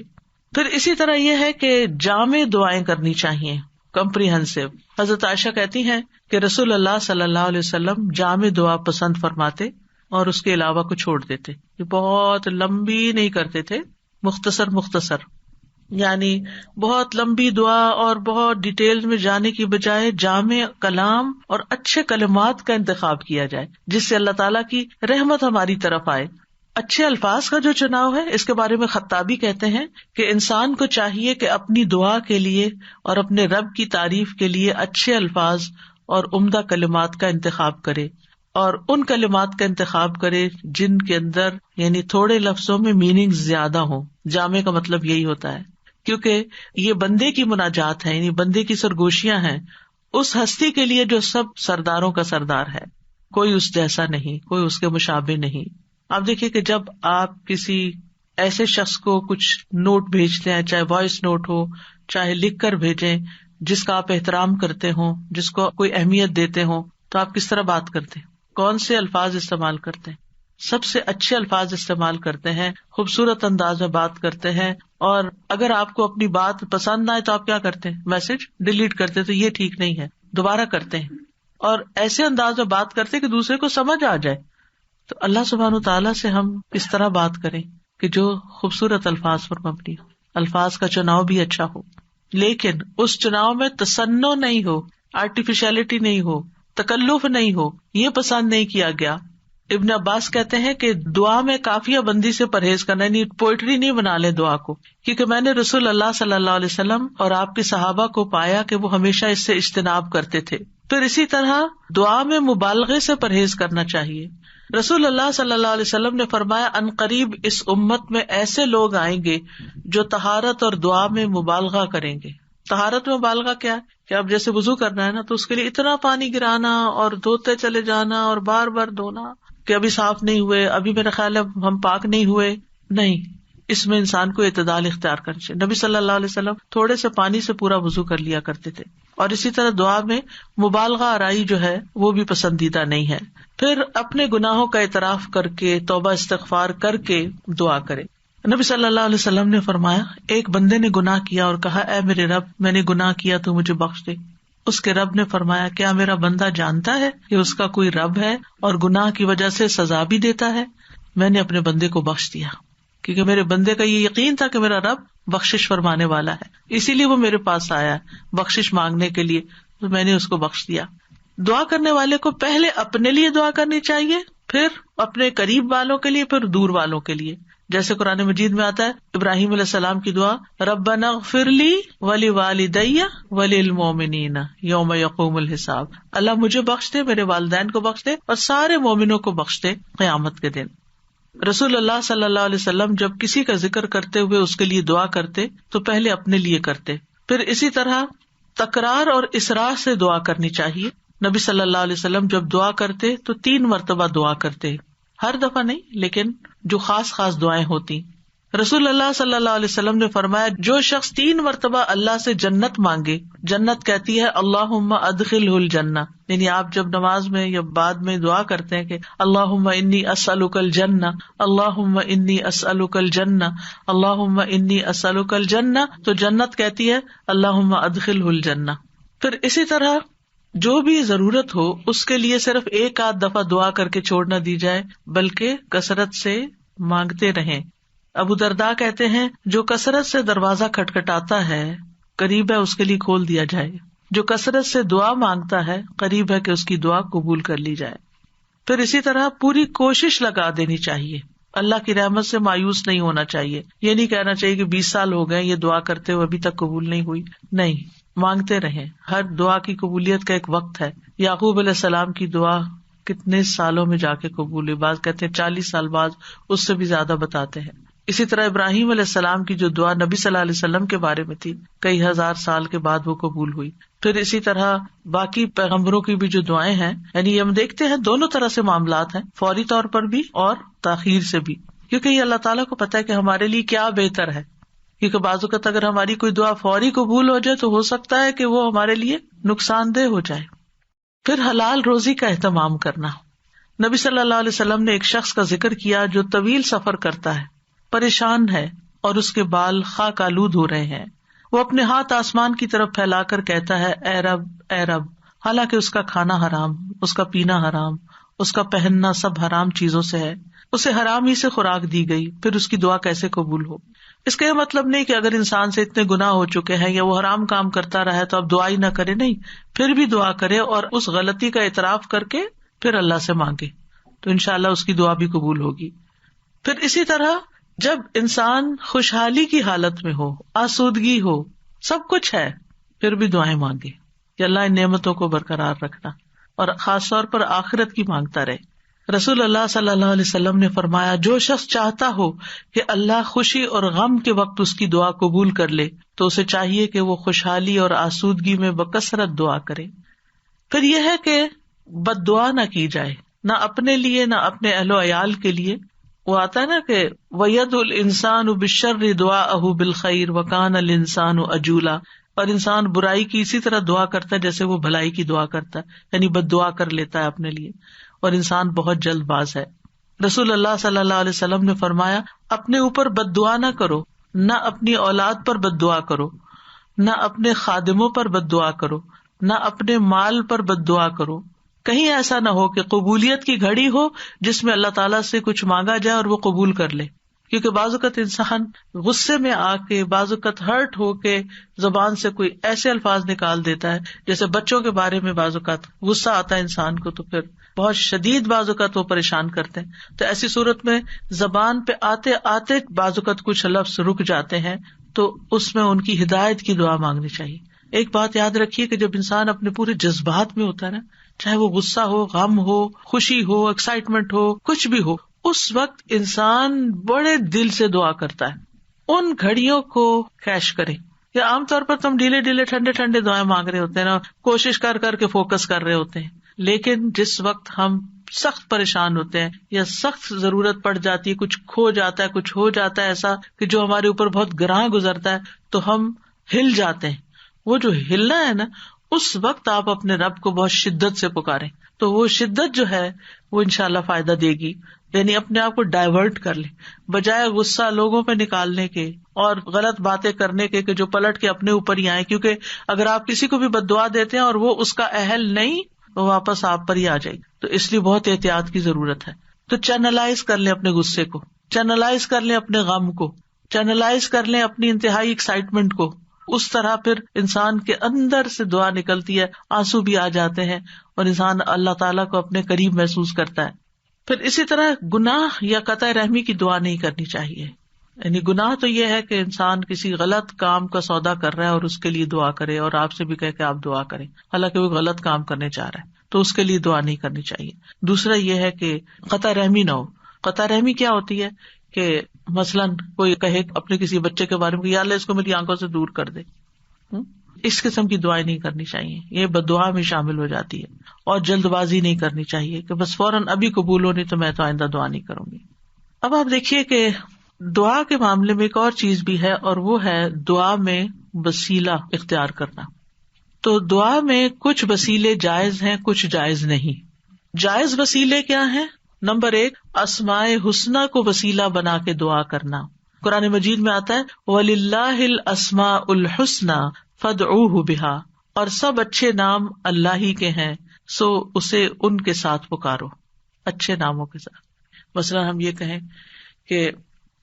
پھر اسی طرح یہ ہے کہ جامع دعائیں کرنی چاہیے، کمپریہنسو. حضرت عائشہ کہتی ہیں کہ رسول اللہ صلی اللہ علیہ وسلم جامع دعا پسند فرماتے اور اس کے علاوہ کو چھوڑ دیتے. یہ بہت لمبی نہیں کرتے تھے، مختصر، یعنی بہت لمبی دعا اور بہت ڈیٹیل میں جانے کی بجائے جامع کلام اور اچھے کلمات کا انتخاب کیا جائے جس سے اللہ تعالیٰ کی رحمت ہماری طرف آئے. اچھے الفاظ کا جو چناؤ ہے، اس کے بارے میں خطابی کہتے ہیں کہ انسان کو چاہیے کہ اپنی دعا کے لیے اور اپنے رب کی تعریف کے لیے اچھے الفاظ اور عمدہ کلمات کا انتخاب کرے، اور ان کلمات کا انتخاب کرے جن کے اندر یعنی تھوڑے لفظوں میں میننگ زیادہ ہوں. جامع کا مطلب یہی ہوتا ہے، کیونکہ یہ بندے کی مناجات ہے، یعنی بندے کی سرگوشیاں ہیں اس ہستی کے لیے جو سب سرداروں کا سردار ہے، کوئی اس جیسا نہیں، کوئی اس کے مشابہ نہیں. آپ دیکھیے کہ جب آپ کسی ایسے شخص کو کچھ نوٹ بھیجتے ہیں، چاہے وائس نوٹ ہو چاہے لکھ کر بھیجیں، جس کا آپ احترام کرتے ہوں، جس کو کوئی اہمیت دیتے ہوں، تو آپ کس طرح بات کرتے ہیں، کون سے الفاظ استعمال کرتے ہیں؟ سب سے اچھے الفاظ استعمال کرتے ہیں، خوبصورت انداز میں بات کرتے ہیں. اور اگر آپ کو اپنی بات پسند نہ آئے تو آپ کیا کرتے ہیں؟ میسج ڈیلیٹ کرتے. تو یہ ٹھیک نہیں ہے، دوبارہ کرتے ہیں اور ایسے انداز میں بات کرتے کہ دوسرے کو سمجھ آ جائے. تو اللہ سبحانہ تعالیٰ سے ہم اس طرح بات کریں کہ جو خوبصورت الفاظ پر مبنی ہو، الفاظ کا چناؤ بھی اچھا ہو، لیکن اس چناؤ میں تصنع نہیں ہو، آرٹیفیشلٹی نہیں ہو، تکلف نہیں ہو، یہ پسند نہیں کیا گیا. ابن عباس کہتے ہیں کہ دعا میں قافیہ بندی سے پرہیز کرنا، یعنی پوئٹری نہیں بنا لے دعا کو، کیونکہ میں نے رسول اللہ صلی اللہ علیہ وسلم اور آپ کے صحابہ کو پایا کہ وہ ہمیشہ اس سے اجتناب کرتے تھے. پھر اسی طرح دعا میں مبالغے سے پرہیز کرنا چاہیے. رسول اللہ صلی اللہ علیہ وسلم نے فرمایا، ان قریب اس امت میں ایسے لوگ آئیں گے جو طہارت اور دعا میں مبالغہ کریں گے. طہارت میں مبالغہ کیا ہے کہ اب جیسے وضو کرنا ہے نا، تو اس کے لیے اتنا پانی گرانا اور دھوتے چلے جانا اور بار بار دھونا کہ ابھی صاف نہیں ہوئے، ابھی میرا خیال ہے ہم پاک نہیں ہوئے. نہیں، اس میں انسان کو اعتدال اختیار کرنا چاہیے. نبی صلی اللہ علیہ وسلم تھوڑے سے پانی سے پورا وضو کر لیا کرتے تھے. اور اسی طرح دعا میں مبالغہ آرائی جو ہے وہ بھی پسندیدہ نہیں ہے. پھر اپنے گناہوں کا اعتراف کر کے توبہ استغفار کر کے دعا کرے. نبی صلی اللہ علیہ وسلم نے فرمایا، ایک بندے نے گناہ کیا اور کہا، اے میرے رب، میں نے گناہ کیا، تو مجھے بخش دے. اس کے رب نے فرمایا، کیا میرا بندہ جانتا ہے کہ اس کا کوئی رب ہے اور گناہ کی وجہ سے سزا بھی دیتا ہے؟ میں نے اپنے بندے کو بخش دیا، کیونکہ میرے بندے کا یہ یقین تھا کہ میرا رب بخشش فرمانے والا ہے، اسی لیے وہ میرے پاس آیا بخشش مانگنے کے لیے، تو میں نے اس کو بخش دیا. دعا کرنے والے کو پہلے اپنے لیے دعا کرنی چاہیے، پھر اپنے قریب والوں کے لیے، پھر دور والوں کے لیے. جیسے قرآن مجید میں آتا ہے ابراہیم علیہ السلام کی دعا، ربنا اغفر لی ولوالدی وللمؤمنین یوم یقوم الحساب. اللہ مجھے بخش دے، میرے والدین کو بخش دے اور سارے مومنوں کو بخش دے قیامت کے دن. رسول اللہ صلی اللہ علیہ وسلم جب کسی کا ذکر کرتے ہوئے اس کے لیے دعا کرتے تو پہلے اپنے لیے کرتے. پھر اسی طرح تکرار اور اسراء سے دعا کرنی چاہیے. نبی صلی اللہ علیہ وسلم جب دعا کرتے تو 3 مرتبہ دعا کرتے، ہر دفعہ نہیں لیکن جو خاص دعائیں ہوتی. رسول اللہ صلی اللہ علیہ وسلم نے فرمایا جو شخص 3 مرتبہ اللہ سے جنت مانگے، جنت کہتی ہے اللہم ادخلہ الجنہ، یعنی آپ جب نماز میں یا بعد میں دعا کرتے ہیں کہ اللہم انی اسألک الجنہ، اللہم انی اسألک الجنہ، اللہم انی اسألک الجنہ، تو جنت کہتی ہے اللہم ادخلہ الجنہ۔ پھر اسی طرح جو بھی ضرورت ہو اس کے لیے صرف 1 دفعہ دعا کر کے چھوڑ نہ دی جائے، بلکہ کثرت سے مانگتے رہیں۔ ابو درداء کہتے ہیں جو کثرت سے دروازہ کھٹکھٹاتا ہے قریب ہے اس کے لیے کھول دیا جائے، جو کثرت سے دعا مانگتا ہے قریب ہے کہ اس کی دعا قبول کر لی جائے۔ پھر اسی طرح پوری کوشش لگا دینی چاہیے، اللہ کی رحمت سے مایوس نہیں ہونا چاہیے۔ یہ نہیں کہنا چاہیے کہ 20 سال ہو گئے یہ دعا کرتے ہوئے ابھی تک قبول نہیں ہوئی، نہیں، مانگتے رہیں۔ ہر دعا کی قبولیت کا ایک وقت ہے۔ یعقوب علیہ السلام کی دعا کتنے سالوں میں جا کے قبول ہوئی، بعض کہتے ہیں 40 سال بعد، اس سے بھی زیادہ بتاتے ہیں۔ اسی طرح ابراہیم علیہ السلام کی جو دعا نبی صلی اللہ علیہ وسلم کے بارے میں تھی، کئی ہزار سال کے بعد وہ قبول ہوئی۔ پھر اسی طرح باقی پیغمبروں کی بھی جو دعائیں ہیں، یعنی ہم دیکھتے ہیں دونوں طرح سے معاملات ہیں، فوری طور پر بھی اور تاخیر سے بھی، کیونکہ یہ اللہ تعالیٰ کو پتا ہے کہ ہمارے لیے کیا بہتر ہے۔ کیونکہ بعض اوقات اگر ہماری کوئی دعا فوری قبول ہو جائے تو ہو سکتا ہے کہ وہ ہمارے لیے نقصان دہ ہو جائے۔ پھر حلال روزی کا اہتمام کرنا۔ نبی صلی اللہ علیہ وسلم نے ایک شخص کا ذکر کیا جو طویل سفر کرتا ہے، پریشان ہے اور اس کے بال خاک آلود ہو رہے ہیں، وہ اپنے ہاتھ آسمان کی طرف پھیلا کر کہتا ہے اے رب اے رب، حالانکہ اس کا کھانا حرام، اس کا پینا حرام، اس کا پہننا سب حرام چیزوں سے ہے، اسے حرام ہی سے خوراک دی گئی، پھر اس کی دعا کیسے قبول ہو؟ اس کا یہ مطلب نہیں کہ اگر انسان سے اتنے گناہ ہو چکے ہیں یا وہ حرام کام کرتا رہا ہے تو اب دعا ہی نہ کرے، نہیں، پھر بھی دعا کرے اور اس غلطی کا اعتراف کر کے پھر اللہ سے مانگے تو انشاءاللہ اس کی دعا بھی قبول ہوگی۔ پھر اسی طرح جب انسان خوشحالی کی حالت میں ہو، آسودگی ہو، سب کچھ ہے، پھر بھی دعائیں مانگے کہ اللہ ان نعمتوں کو برقرار رکھنا، اور خاص طور پر آخرت کی مانگتا رہے۔ رسول اللہ صلی اللہ علیہ وسلم نے فرمایا جو شخص چاہتا ہو کہ اللہ خوشی اور غم کے وقت اس کی دعا قبول کر لے تو اسے چاہیے کہ وہ خوشحالی اور آسودگی میں بکثرت دعا کرے۔ پھر یہ ہے کہ بد دعا نہ کی جائے، نہ اپنے لیے نہ اپنے اہل و عیال کے لیے۔ وہ آتا ہے نا کہ وَيَدْعُ الْإِنسَانُ بِالشَّرِّ دُعَاءَهُ بِالْخَيْرِ وَكَانَ الْإِنسَانُ عَجُولًا، اور انسان برائی کی اسی طرح دعا کرتا ہے جیسے وہ بھلائی کی دعا کرتا ہے، یعنی بد دعا کر لیتا ہے اپنے لیے، اور انسان بہت جلد باز ہے۔ رسول اللہ صلی اللہ علیہ وسلم نے فرمایا اپنے اوپر بد دعا نہ کرو، نہ اپنی اولاد پر بد دعا کرو، نہ اپنے خادموں پر بد دعا کرو، نہ اپنے مال پر بد دعا کرو۔ کہیں ایسا نہ ہو کہ قبولیت کی گھڑی ہو جس میں اللہ تعالیٰ سے کچھ مانگا جائے اور وہ قبول کر لے، کیونکہ بعض اوقات انسان غصے میں آ کے، بعض اوقات ہرٹ ہو کے زبان سے کوئی ایسے الفاظ نکال دیتا ہے، جیسے بچوں کے بارے میں بعض اوقات غصہ آتا ہے انسان کو تو پھر بہت شدید بعض اوقات وہ پریشان کرتے ہیں، تو ایسی صورت میں زبان پہ آتے آتے بعض اوقات کچھ لفظ رک جاتے ہیں، تو اس میں ان کی ہدایت کی دعا مانگنی چاہیے۔ ایک بات یاد رکھیے کہ جب انسان اپنے پورے جذبات میں ہوتا ہے نا، چاہے وہ غصہ ہو، غم ہو، خوشی ہو، ایکسائٹمنٹ ہو، کچھ بھی ہو، اس وقت انسان بڑے دل سے دعا کرتا ہے۔ ان گھڑیوں کو کیش کریں۔ یا عام طور پر تم ڈھیلے ڈھیلے ٹھنڈے ٹھنڈے دعائیں مانگ رہے ہوتے ہیں نا، کوشش کر کر کے فوکس کر رہے ہوتے ہیں، لیکن جس وقت ہم سخت پریشان ہوتے ہیں یا سخت ضرورت پڑ جاتی ہے، کچھ کھو جاتا ہے، کچھ ہو جاتا ہے ایسا کہ جو ہمارے اوپر بہت گراں گزرتا ہے، تو ہم ہل جاتے ہیں۔ وہ جو ہلنا ہے نا، اس وقت آپ اپنے رب کو بہت شدت سے پکاریں تو وہ شدت جو ہے وہ انشاءاللہ فائدہ دے گی۔ یعنی اپنے آپ کو ڈائیورٹ کر لیں، بجائے غصہ لوگوں پہ نکالنے کے اور غلط باتیں کرنے کے کہ جو پلٹ کے اپنے اوپر ہی آئیں، کیونکہ اگر آپ کسی کو بھی بد دعا دیتے ہیں اور وہ اس کا اہل نہیں، وہ واپس آپ پر ہی آ جائے گی۔ تو اس لیے بہت احتیاط کی ضرورت ہے۔ تو چینلائز کر لیں اپنے غصے کو، چینلائز کر لیں اپنے غم کو، چینلائز کر لیں اپنی انتہائی ایکسائٹمنٹ کو۔ اس طرح پھر انسان کے اندر سے دعا نکلتی ہے، آنسو بھی آ جاتے ہیں اور انسان اللہ تعالیٰ کو اپنے قریب محسوس کرتا ہے۔ پھر اسی طرح گناہ یا قطع رحمی کی دعا نہیں کرنی چاہیے۔ یعنی گناہ تو یہ ہے کہ انسان کسی غلط کام کا سودا کر رہا ہے اور اس کے لیے دعا کرے اور آپ سے بھی کہے کہ آپ دعا کریں، حالانکہ وہ غلط کام کرنے چاہ رہا ہے تو اس کے لیے دعا نہیں کرنی چاہیے۔ دوسرا یہ ہے کہ قطع رحمی نہ ہو۔ قطع رحمی کیا ہوتی ہے کہ مثلاً کوئی کہے اپنے کسی بچے کے بارے میں یا اللہ اس کو میری آنکھوں سے دور کر دے، اس قسم کی دعائیں نہیں کرنی چاہیے، یہ بد دعا میں شامل ہو جاتی ہے۔ اور جلد بازی نہیں کرنی چاہیے کہ بس فوراً ابھی قبول ہو، نہیں تو میں تو آئندہ دعا نہیں کروں گی۔ اب آپ دیکھیے کہ دعا کے معاملے میں ایک اور چیز بھی ہے، اور وہ ہے دعا میں وسیلہ اختیار کرنا. تو دعا میں کچھ وسیلے جائز ہیں، کچھ جائز نہیں. جائز وسیلے کیا ہیں؟ نمبر 1، اسماء حسنہ کو وسیلہ بنا کے دعا کرنا. قرآن مجید میں آتا ہے وَلِلَّهِ الْأَسْمَاءُ الْحُسْنَى فَادْعُوهُ بِهَا، اور سب اچھے نام اللہ ہی کے ہیں، سو اسے ان کے ساتھ پکارو، اچھے ناموں کے ساتھ. مثلا ہم یہ کہیں کہ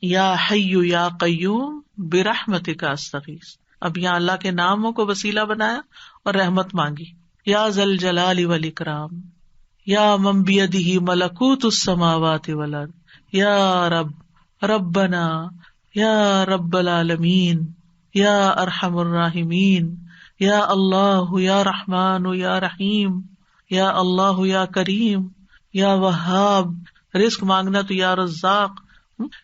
یا حی یا قیوم برحمتک استغیث، اب یہاں اللہ کے ناموں کو وسیلہ بنایا اور رحمت مانگی. یا ذا الجلال والاکرام، یا من بیدہ ملکوت السماوات والارض، یا رب ربنا، یا رب العالمین، یا ارحم الراحمین، یا اللہ یا رحمان یا رحیم، یا اللہ یا کریم، یا وہاب. رزق مانگنا تو یا رزاق.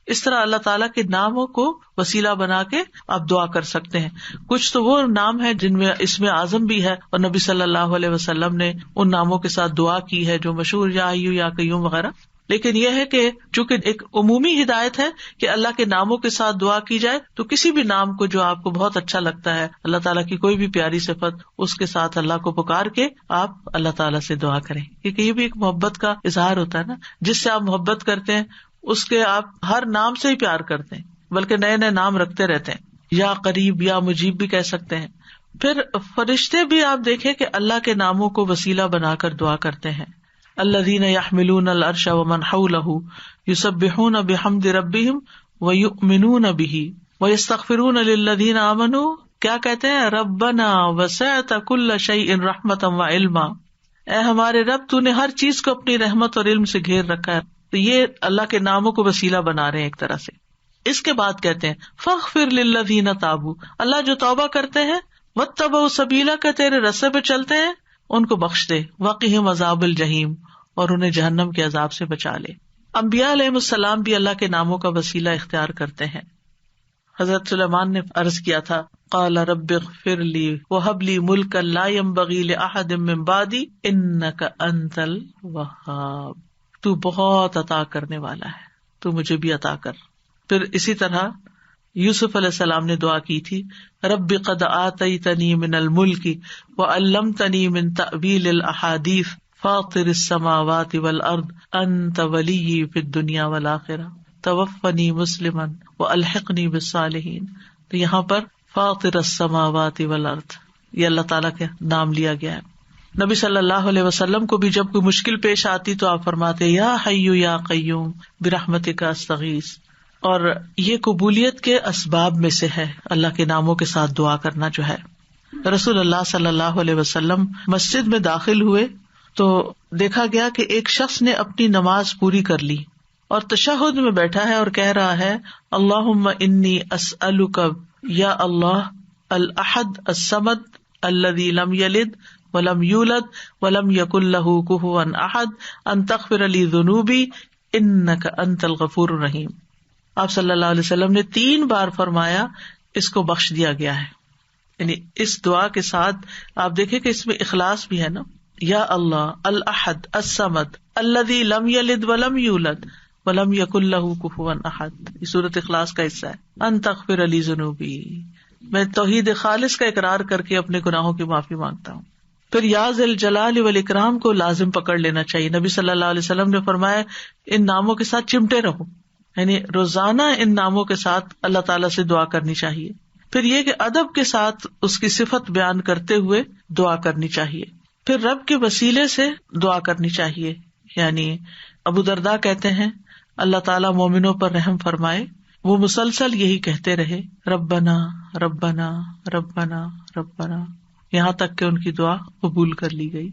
اس طرح اللہ تعالیٰ کے ناموں کو وسیلہ بنا کے آپ دعا کر سکتے ہیں. کچھ تو وہ نام ہیں جن میں اسم اعظم بھی ہے، اور نبی صلی اللہ علیہ وسلم نے ان ناموں کے ساتھ دعا کی ہے جو مشہور یا حی یا قیوم وغیرہ. لیکن یہ ہے کہ چونکہ ایک عمومی ہدایت ہے کہ اللہ کے ناموں کے ساتھ دعا کی جائے، تو کسی بھی نام کو جو آپ کو بہت اچھا لگتا ہے، اللہ تعالیٰ کی کوئی بھی پیاری صفت، اس کے ساتھ اللہ کو پکار کے آپ اللہ تعالیٰ سے دعا کریں. کیونکہ یہ بھی ایک محبت کا اظہار ہوتا ہے نا، جس سے آپ محبت کرتے ہیں اس کے آپ ہر نام سے ہی پیار کرتے ہیں، بلکہ نئے نئے نام رکھتے رہتے ہیں. یا قریب یا مجیب بھی کہہ سکتے ہیں. پھر فرشتے بھی آپ دیکھیں کہ اللہ کے ناموں کو وسیلہ بنا کر دعا کرتے ہیں. الذین یحملون العرش ومن حولہ یسبحون بحمد ربہم ویؤمنون بہ ویستغفرون للذین آمنوا. کیا کہتے ہیں؟ ربنا وسعت کل شیء رحمتا وعلما، اے ہمارے رب تو نے ہر چیز کو اپنی رحمت اور علم سے گھیر رکھا ہے. تو یہ اللہ کے ناموں کو وسیلہ بنا رہے ہیں ایک طرح سے. اس کے بعد کہتے ہیں فاغفر للذین تابوا، اللہ جو توبہ کرتے ہیں، واتبعوا سبیلک، تیرے رستے پہ چلتے ہیں، ان کو بخش دے. وقہم عذاب الجحیم، اور انہیں جہنم کے عذاب سے بچا لے. انبیاء علیہ السلام بھی اللہ کے ناموں کا وسیلہ اختیار کرتے ہیں. حضرت سلیمان نے عرض کیا تھا قال رب اغفر لی وہب لی ملکا لا ينبغی لأحد من بعدی انک انت الوہاب. تو بہت عطا کرنے والا ہے، تو مجھے بھی عطا کر. پھر اسی طرح یوسف علیہ السلام نے دعا کی تھی رب قد آتیتنی من الملک وعلمتنی من تأویل الاحادیث فاطر السماوات والارض انت ولی فی الدنیا والآخرہ توفنی مسلما والحقنی بالصالحین. تو یہاں پر فاطر السماوات والارض یہ اللہ تعالیٰ کا نام لیا گیا ہے. نبی صلی اللہ علیہ وسلم کو بھی جب کوئی مشکل پیش آتی تو آپ فرماتے یا حی یا قیوم برحمتک استغیث. اور یہ قبولیت کے اسباب میں سے ہے اللہ کے ناموں کے ساتھ دعا کرنا جو ہے. رسول اللہ صلی اللہ علیہ وسلم مسجد میں داخل ہوئے تو دیکھا گیا کہ ایک شخص نے اپنی نماز پوری کر لی اور تشہد میں بیٹھا ہے اور کہہ رہا ہے اللہم انی اسألک یا اللہ الاحد الصمد الذی لم یلد ولم یولد ولم یکن لہ کفوا احد ان تغفر لی ذنوبی انک انت الغفور الرحیم. آپ صلی اللہ علیہ وسلم نے 3 بار فرمایا اس کو بخش دیا گیا ہے. یعنی اس دعا کے ساتھ آپ دیکھیں کہ اس میں اخلاص بھی ہے نا. یا اللہ الاحد الصمد الذی لم یلد ولم یولد ولم یکن لہ کفوا احد، یہ سورۃ اخلاص کا حصہ ہے. ان تغفر لی ذنوبی، میں توحید خالص کا اقرار کر کے اپنے گناہوں کی معافی مانگتا ہوں. پھر یا ذی الجلال والاکرام کو لازم پکڑ لینا چاہیے. نبی صلی اللہ علیہ وسلم نے فرمایا ان ناموں کے ساتھ چمٹے رہو، یعنی روزانہ ان ناموں کے ساتھ اللہ تعالیٰ سے دعا کرنی چاہیے. پھر یہ کہ ادب کے ساتھ اس کی صفت بیان کرتے ہوئے دعا کرنی چاہیے. پھر رب کے وسیلے سے دعا کرنی چاہیے. یعنی ابو درداء کہتے ہیں اللہ تعالیٰ مومنوں پر رحم فرمائے، وہ مسلسل یہی کہتے رہے ربنا ربنا ربنا ربنا، یہاں تک کہ ان کی دعا قبول کر لی گئی.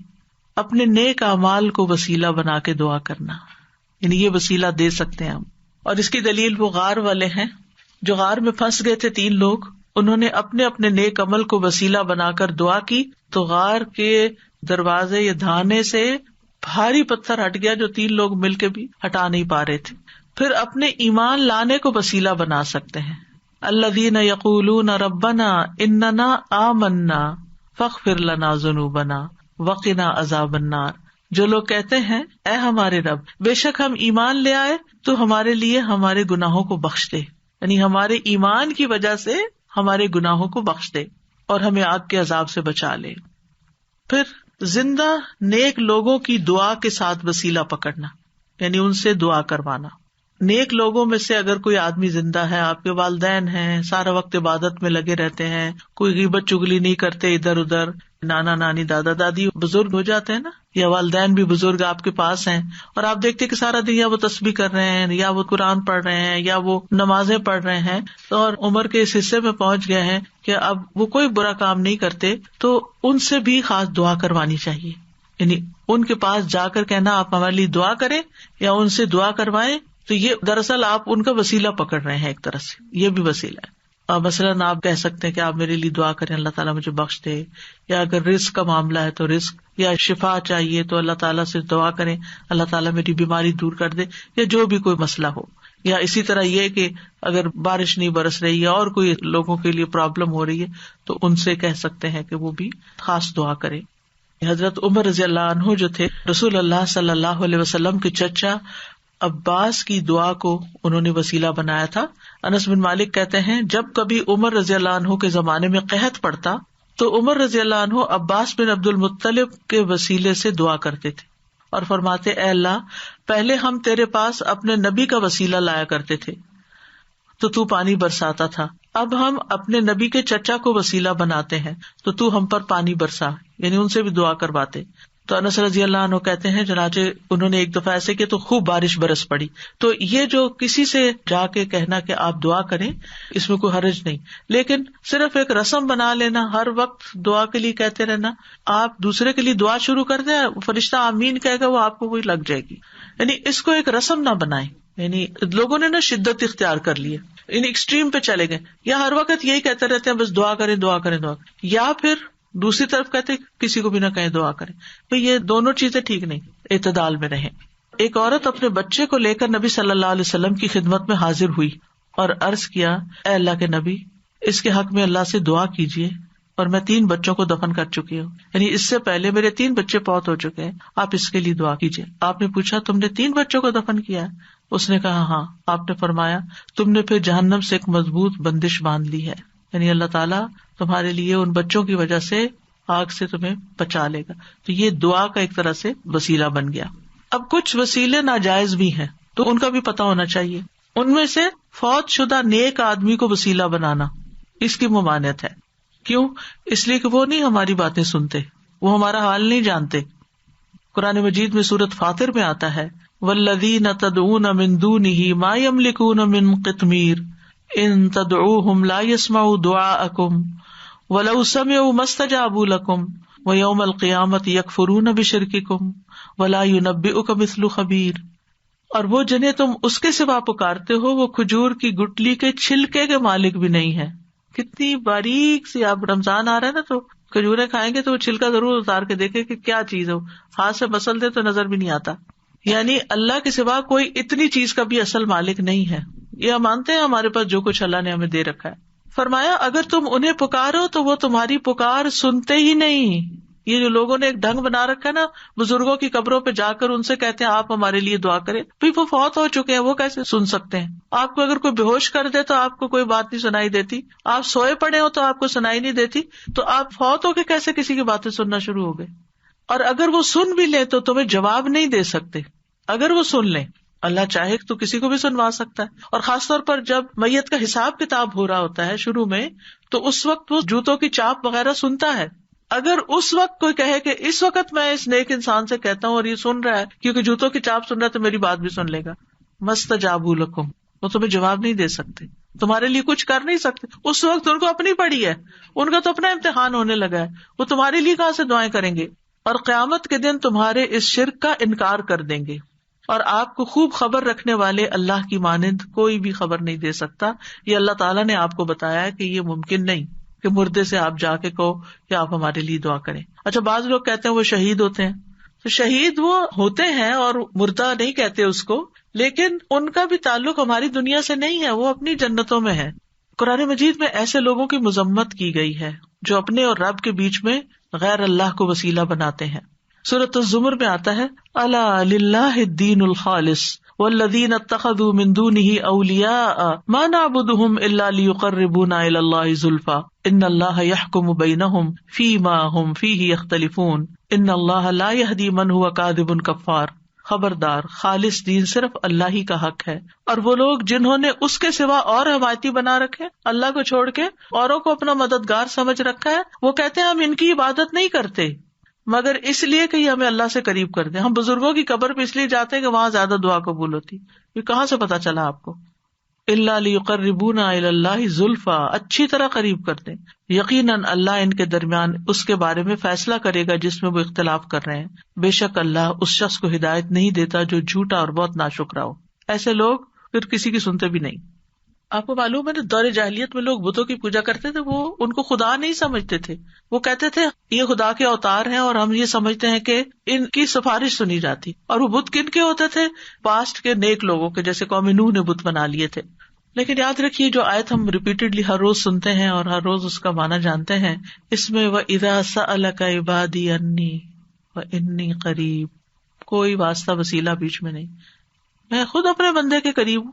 اپنے نیک اعمال کو وسیلہ بنا کے دعا کرنا، یعنی یہ وسیلہ دے سکتے ہیں ہم. اور اس کی دلیل وہ غار والے ہیں جو غار میں پھنس گئے تھے 3 لوگ، انہوں نے اپنے اپنے نیک عمل کو وسیلہ بنا کر دعا کی تو غار کے دروازے یا دھانے سے بھاری پتھر ہٹ گیا جو 3 لوگ مل کے بھی ہٹا نہیں پا رہے تھے. پھر اپنے ایمان لانے کو وسیلہ بنا سکتے ہیں. الذین یقولون ربنا اننا آمنا فاغفر لنا ذنوبنا وقنا عذاب النار، جو لوگ کہتے ہیں اے ہمارے رب بے شک ہم ایمان لے آئے تو ہمارے لیے ہمارے گناہوں کو بخش دے، یعنی ہمارے ایمان کی وجہ سے ہمارے گناہوں کو بخش دے اور ہمیں آگ کے عذاب سے بچا لے۔ پھر زندہ نیک لوگوں کی دعا کے ساتھ وسیلہ پکڑنا، یعنی ان سے دعا کروانا۔ نیک لوگوں میں سے اگر کوئی آدمی زندہ ہے، آپ کے والدین ہیں، سارا وقت عبادت میں لگے رہتے ہیں، کوئی غیبت چگلی نہیں کرتے ادھر ادھر، نانا نانی دادا دادی بزرگ ہو جاتے ہیں نا، یا والدین بھی بزرگ آپ کے پاس ہیں، اور آپ دیکھتے کہ سارا دن یا وہ تسبیح کر رہے ہیں، یا وہ قرآن پڑھ رہے ہیں، یا وہ نمازیں پڑھ رہے ہیں، تو اور عمر کے اس حصے میں پہنچ گئے ہیں کہ اب وہ کوئی برا کام نہیں کرتے، تو ان سے بھی خاص دعا کروانی چاہیے۔ یعنی ان کے پاس جا کر کہنا آپ ہمارے لیے دعا کریں یا ان سے دعا کروائیں، تو یہ دراصل آپ ان کا وسیلہ پکڑ رہے ہیں، ایک طرح سے یہ بھی وسیلہ ہے۔ مثلاً آپ کہہ سکتے ہیں کہ آپ میرے لیے دعا کریں اللہ تعالیٰ مجھے بخش دے، یا اگر رزق کا معاملہ ہے تو رزق، یا شفا چاہیے تو اللہ تعالیٰ سے دعا کریں اللہ تعالیٰ میری بیماری دور کر دے، یا جو بھی کوئی مسئلہ ہو۔ یا اسی طرح یہ کہ اگر بارش نہیں برس رہی ہے اور کوئی لوگوں کے لیے پرابلم ہو رہی ہے تو ان سے کہہ سکتے ہیں کہ وہ بھی خاص دعا کریں۔ حضرت عمر رضی اللہ عنہ جو تھے، رسول اللہ صلی اللہ علیہ وسلم کے چچا عباس کی دعا کو انہوں نے وسیلہ بنایا تھا۔ انس بن مالک کہتے ہیں جب کبھی عمر رضی اللہ عنہ کے زمانے میں قحط پڑتا تو عمر رضی اللہ عنہ عباس بن عبد المطلب کے وسیلے سے دعا کرتے تھے اور فرماتے اے اللہ پہلے ہم تیرے پاس اپنے نبی کا وسیلہ لایا کرتے تھے تو پانی برساتا تھا، اب ہم اپنے نبی کے چچا کو وسیلہ بناتے ہیں تو ہم پر پانی برسا، یعنی ان سے بھی دعا کرواتے۔ تو انس رضی اللہ عنہ کہتے ہیں چنانچہ انہوں نے ایک دفعہ ایسے کہ تو خوب بارش برس پڑی۔ تو یہ جو کسی سے جا کے کہنا کہ آپ دعا کریں، اس میں کوئی حرج نہیں، لیکن صرف ایک رسم بنا لینا، ہر وقت دعا کے لیے کہتے رہنا، آپ دوسرے کے لیے دعا شروع کر دیں، فرشتہ آمین کہے گا وہ آپ کو وہی لگ جائے گی، یعنی اس کو ایک رسم نہ بنائیں۔ یعنی لوگوں نے نا شدت اختیار کر لی ہے، یعنی ایکسٹریم پہ چلے گئے، یا ہر وقت یہی کہتے رہتے ہیں بس دعا کریں دعا کریں دعا کریں، یا پھر دوسری طرف کہتے کسی کو بھی نہ کہیں دعا کریں۔ تو یہ دونوں چیزیں ٹھیک نہیں، اعتدال میں رہیں۔ ایک عورت اپنے بچے کو لے کر نبی صلی اللہ علیہ وسلم کی خدمت میں حاضر ہوئی اور عرض کیا اے اللہ کے نبی اس کے حق میں اللہ سے دعا کیجیے، اور میں 3 بچوں کو دفن کر چکی ہوں، یعنی اس سے پہلے میرے 3 بچے فوت ہو چکے ہیں، آپ اس کے لیے دعا کیجیے۔ آپ نے پوچھا تم نے 3 بچوں کو دفن کیا ہے؟ اس نے کہا ہاں۔ آپ نے فرمایا تم نے پھر جہنم سے ایک مضبوط بندش باندھ لی ہے، یعنی اللہ تعالیٰ تمہارے لیے ان بچوں کی وجہ سے آگ سے تمہیں بچا لے گا۔ تو یہ دعا کا ایک طرح سے وسیلہ بن گیا۔ اب کچھ وسیلے ناجائز بھی ہیں تو ان کا بھی پتہ ہونا چاہیے۔ ان میں سے فوت شدہ نیک آدمی کو وسیلہ بنانا، اس کی ممانعت ہے۔ کیوں؟ اس لیے کہ وہ نہیں ہماری باتیں سنتے، وہ ہمارا حال نہیں جانتے۔ قرآن مجید میں سورۃ فاطر میں آتا ہے والذین تدعون من دونہ ما یملکون من قطمیر ان تدعوہم لا یسمعوا دعاءکم وَلَوْ سَمِعُوا مَا اسْتَجَابُوا لَكُمْ وَيَوْمَ الْقِيَامَةِ يَكْفُرُونَ بِشِرْكِكُمْ وَلَا يُنَبِّئُكَ مِثْلُ خَبِيرٍ۔ اور وہ جنہیں تم اس کے سوا پکارتے ہو وہ کھجور کی گٹلی کے چھلکے کے مالک بھی نہیں ہے۔ کتنی باریک سی، آپ رمضان آ رہا ہے نا تو کھجوریں کھائیں گے تو وہ چھلکا ضرور اتار کے دیکھیں کہ کیا چیز ہو، ہاتھ سے مسل دے تو نظر بھی نہیں آتا۔ یعنی اللہ کے سوا کوئی اتنی چیز کا بھی اصل مالک نہیں ہے۔ یہ ہم مانتے ہیں ہمارے پاس جو کچھ اللہ نے ہمیں دے رکھا ہے۔ فرمایا اگر تم انہیں پکارو تو وہ تمہاری پکار سنتے ہی نہیں۔ یہ جو لوگوں نے ایک ڈھنگ بنا رکھا ہے نا، بزرگوں کی قبروں پہ جا کر ان سے کہتے ہیں آپ ہمارے لیے دعا کریں، پھر وہ فوت ہو چکے ہیں، وہ کیسے سن سکتے ہیں؟ آپ کو اگر کوئی بے ہوش کر دے تو آپ کو کوئی بات نہیں سنائی دیتی، آپ سوئے پڑے ہو تو آپ کو سنائی نہیں دیتی، تو آپ فوت ہو کے کیسے کسی کی باتیں سننا شروع ہو گئے؟ اور اگر وہ سن بھی لیں تو تمہیں جواب نہیں دے سکتے۔ اگر وہ سن لیں، اللہ چاہے تو کسی کو بھی سنوا سکتا ہے، اور خاص طور پر جب میت کا حساب کتاب ہو رہا ہوتا ہے شروع میں، تو اس وقت وہ جوتوں کی چاپ وغیرہ سنتا ہے۔ اگر اس وقت کوئی کہے کہ اس وقت میں اس نیک انسان سے کہتا ہوں اور یہ سن رہا ہے کیونکہ جوتوں کی چاپ سن رہا ہے تو میری بات بھی سن لے گا، مستجابوا لکم، وہ تمہیں جواب نہیں دے سکتے، تمہارے لیے کچھ کر نہیں سکتے۔ اس وقت ان کو اپنی پڑی ہے، ان کا تو اپنا امتحان ہونے لگا ہے، وہ تمہارے لیے کہاں سے دعائیں کریں گے؟ اور قیامت کے دن تمہارے اس شرک کا انکار کر دیں گے۔ اور آپ کو خوب خبر رکھنے والے اللہ کی مانند کوئی بھی خبر نہیں دے سکتا۔ یہ اللہ تعالیٰ نے آپ کو بتایا ہے کہ یہ ممکن نہیں کہ مردے سے آپ جا کے کہو کہ آپ ہمارے لیے دعا کریں۔ اچھا، بعض لوگ کہتے ہیں وہ شہید ہوتے ہیں، تو شہید وہ ہوتے ہیں اور مردہ نہیں کہتے اس کو، لیکن ان کا بھی تعلق ہماری دنیا سے نہیں ہے، وہ اپنی جنتوں میں ہے۔ قرآن مجید میں ایسے لوگوں کی مذمت کی گئی ہے جو اپنے اور رب کے بیچ میں غیر اللہ کو وسیلہ بناتے ہیں۔ سورۃ الزمر میں آتا ہے الا للہ الدین الخالص والذین اتخذوا من دونہ اولیاء ما نعبدهم الا لیقربونا الی اللہ زلفی ان اللہ یحکم بینہم فیما ہم فیہ یختلفون ان اللہ لا یہدی من هو کاذب کفار. خبردار، خالص دین صرف اللہ ہی کا حق ہے، اور وہ لوگ جنہوں نے اس کے سوا اور حمایتی بنا رکھے، اللہ کو چھوڑ کے اوروں کو اپنا مددگار سمجھ رکھا ہے، وہ کہتے ہیں ہم ان کی عبادت نہیں کرتے مگر اس لیے کہ یہ ہمیں اللہ سے قریب کر دیں. ہم بزرگوں کی قبر پہ اس لیے جاتے ہیں کہ وہاں زیادہ دعا قبول ہوتی. یہ کہاں سے پتا چلا آپ کو؟ الا لیقربونا الی اللہ زلفی، اچھی طرح قریب کر دیں. یقیناً اللہ ان کے درمیان اس کے بارے میں فیصلہ کرے گا جس میں وہ اختلاف کر رہے ہیں. بے شک اللہ اس شخص کو ہدایت نہیں دیتا جو جھوٹا اور بہت ناشکرا ہو. ایسے لوگ پھر کسی کی سنتے بھی نہیں. آپ کو معلوم ہے نا، دور جاہلیت میں لوگ بتوں کی پوجا کرتے تھے، وہ ان کو خدا نہیں سمجھتے تھے. وہ کہتے تھے یہ خدا کے اوتار ہیں اور ہم یہ سمجھتے ہیں کہ ان کی سفارش سنی جاتی. اور وہ بت کن کے ہوتے تھے؟ پاسٹ کے نیک لوگوں کے، جیسے قوم نوح نے بت بنا لیے تھے. لیکن یاد رکھیے جو آیت ہم ریپیٹڈلی ہر روز سنتے ہیں اور ہر روز اس کا معنی جانتے ہیں، اس میں وَإِذَا سَأَلَكَ عِبَادِي عَنِّي وَإِنِّي قَرِيبٌ، کوئی واسطہ وسیلہ بیچ میں نہیں. میں خود اپنے بندے کے قریب ہوں،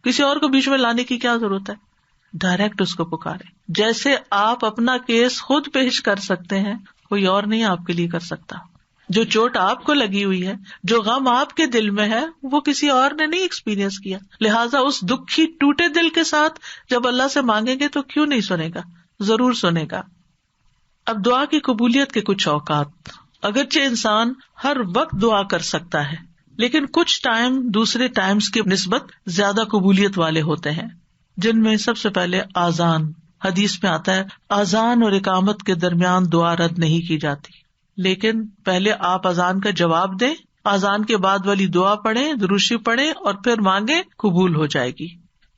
کسی اور کو بیچ میں لانے کی کیا ضرورت ہے؟ ڈائریکٹ اس کو پکارے. جیسے آپ اپنا کیس خود پیش کر سکتے ہیں، کوئی اور نہیں آپ کے لیے کر سکتا. جو چوٹ آپ کو لگی ہوئی ہے، جو غم آپ کے دل میں ہے، وہ کسی اور نے نہیں ایکسپیرینس کیا. لہٰذا اس دکھی ٹوٹے دل کے ساتھ جب اللہ سے مانگیں گے تو کیوں نہیں سنے گا؟ ضرور سنے گا. اب دعا کی قبولیت کے کچھ اوقات. اگرچہ انسان ہر وقت دعا کر سکتا ہے، لیکن کچھ ٹائم دوسرے ٹائمز کی نسبت زیادہ قبولیت والے ہوتے ہیں، جن میں سب سے پہلے آذان. حدیث میں آتا ہے آذان اور اقامت کے درمیان دعا رد نہیں کی جاتی، لیکن پہلے آپ اذان کا جواب دیں، اذان کے بعد والی دعا پڑھیں، درود شریف پڑھیں اور پھر مانگیں، قبول ہو جائے گی.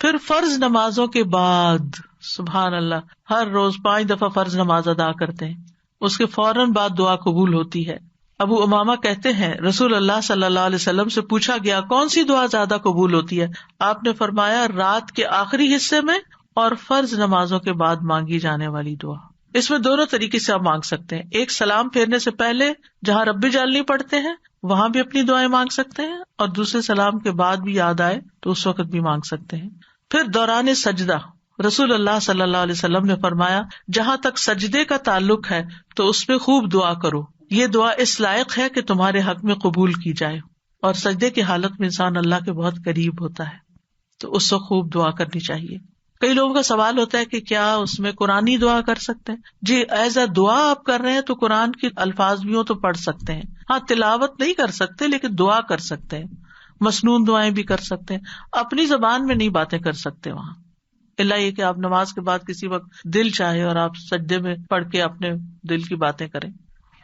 پھر فرض نمازوں کے بعد، سبحان اللہ، ہر روز 5 دفعہ فرض نماز ادا کرتے ہیں، اس کے فوراً بعد دعا قبول ہوتی ہے. ابو امامہ کہتے ہیں رسول اللہ صلی اللہ علیہ وسلم سے پوچھا گیا کون سی دعا زیادہ قبول ہوتی ہے؟ آپ نے فرمایا رات کے آخری حصے میں اور فرض نمازوں کے بعد مانگی جانے والی دعا. اس میں دونوں طریقے سے آپ مانگ سکتے ہیں. ایک سلام پھیرنے سے پہلے جہاں رب جلنی پڑھتے ہیں وہاں بھی اپنی دعائیں مانگ سکتے ہیں، اور دوسرے سلام کے بعد بھی یاد آئے تو اس وقت بھی مانگ سکتے ہیں. پھر دوران سجدہ رسول اللہ صلی اللہ علیہ وسلم نے فرمایا جہاں تک سجدے کا تعلق ہے تو اس میں خوب دعا کرو، یہ دعا اس لائق ہے کہ تمہارے حق میں قبول کی جائے. اور سجدے کی حالت میں انسان اللہ کے بہت قریب ہوتا ہے تو اس وقت خوب دعا کرنی چاہیے. کئی لوگوں کا سوال ہوتا ہے کہ کیا اس میں قرآنی دعا کر سکتے ہیں؟ جی، ایز اے دعا آپ کر رہے ہیں تو قرآن کے الفاظ بھی ہوں تو پڑھ سکتے ہیں. ہاں، تلاوت نہیں کر سکتے لیکن دعا کر سکتے ہیں، مسنون دعائیں بھی کر سکتے ہیں. اپنی زبان میں نہیں باتیں کر سکتے وہاں، اللہ یہ کہ آپ نماز کے بعد کسی وقت دل چاہے اور آپ سجدے میں پڑھ کے اپنے دل کی باتیں کریں.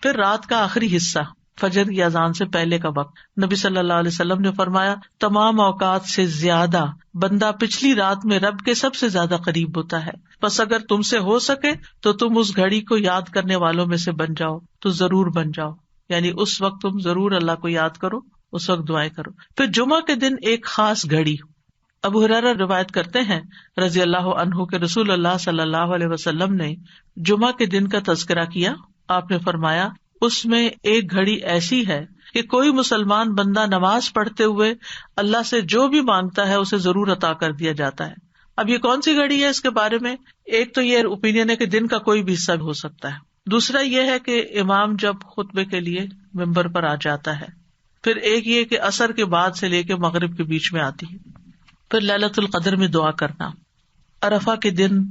پھر رات کا آخری حصہ، فجر کی اذان سے پہلے کا وقت، نبی صلی اللہ علیہ وسلم نے فرمایا تمام اوقات سے زیادہ بندہ پچھلی رات میں رب کے سب سے زیادہ قریب ہوتا ہے. بس اگر تم سے ہو سکے تو تم اس گھڑی کو یاد کرنے والوں میں سے بن جاؤ تو ضرور بن جاؤ، یعنی اس وقت تم ضرور اللہ کو یاد کرو، اس وقت دعائیں کرو. پھر جمعہ کے دن ایک خاص گھڑی. ابو ہریرہ روایت کرتے ہیں رضی اللہ عنہ کہ رسول اللہ صلی اللہ علیہ وسلم نے جمعہ کے دن کا تذکرہ کیا. آپ نے فرمایا اس میں ایک گھڑی ایسی ہے کہ کوئی مسلمان بندہ نماز پڑھتے ہوئے اللہ سے جو بھی مانگتا ہے اسے ضرور عطا کر دیا جاتا ہے. اب یہ کون سی گھڑی ہے؟ اس کے بارے میں ایک تو یہ اوپینین ہے کہ دن کا کوئی بھی حصہ ہو سکتا ہے. دوسرا یہ ہے کہ امام جب خطبے کے لیے ممبر پر آ جاتا ہے. پھر ایک یہ کہ عصر کے بعد سے لے کے مغرب کے بیچ میں آتی ہے. پھر لیلۃ القدر میں دعا کرنا. عرفہ کے دن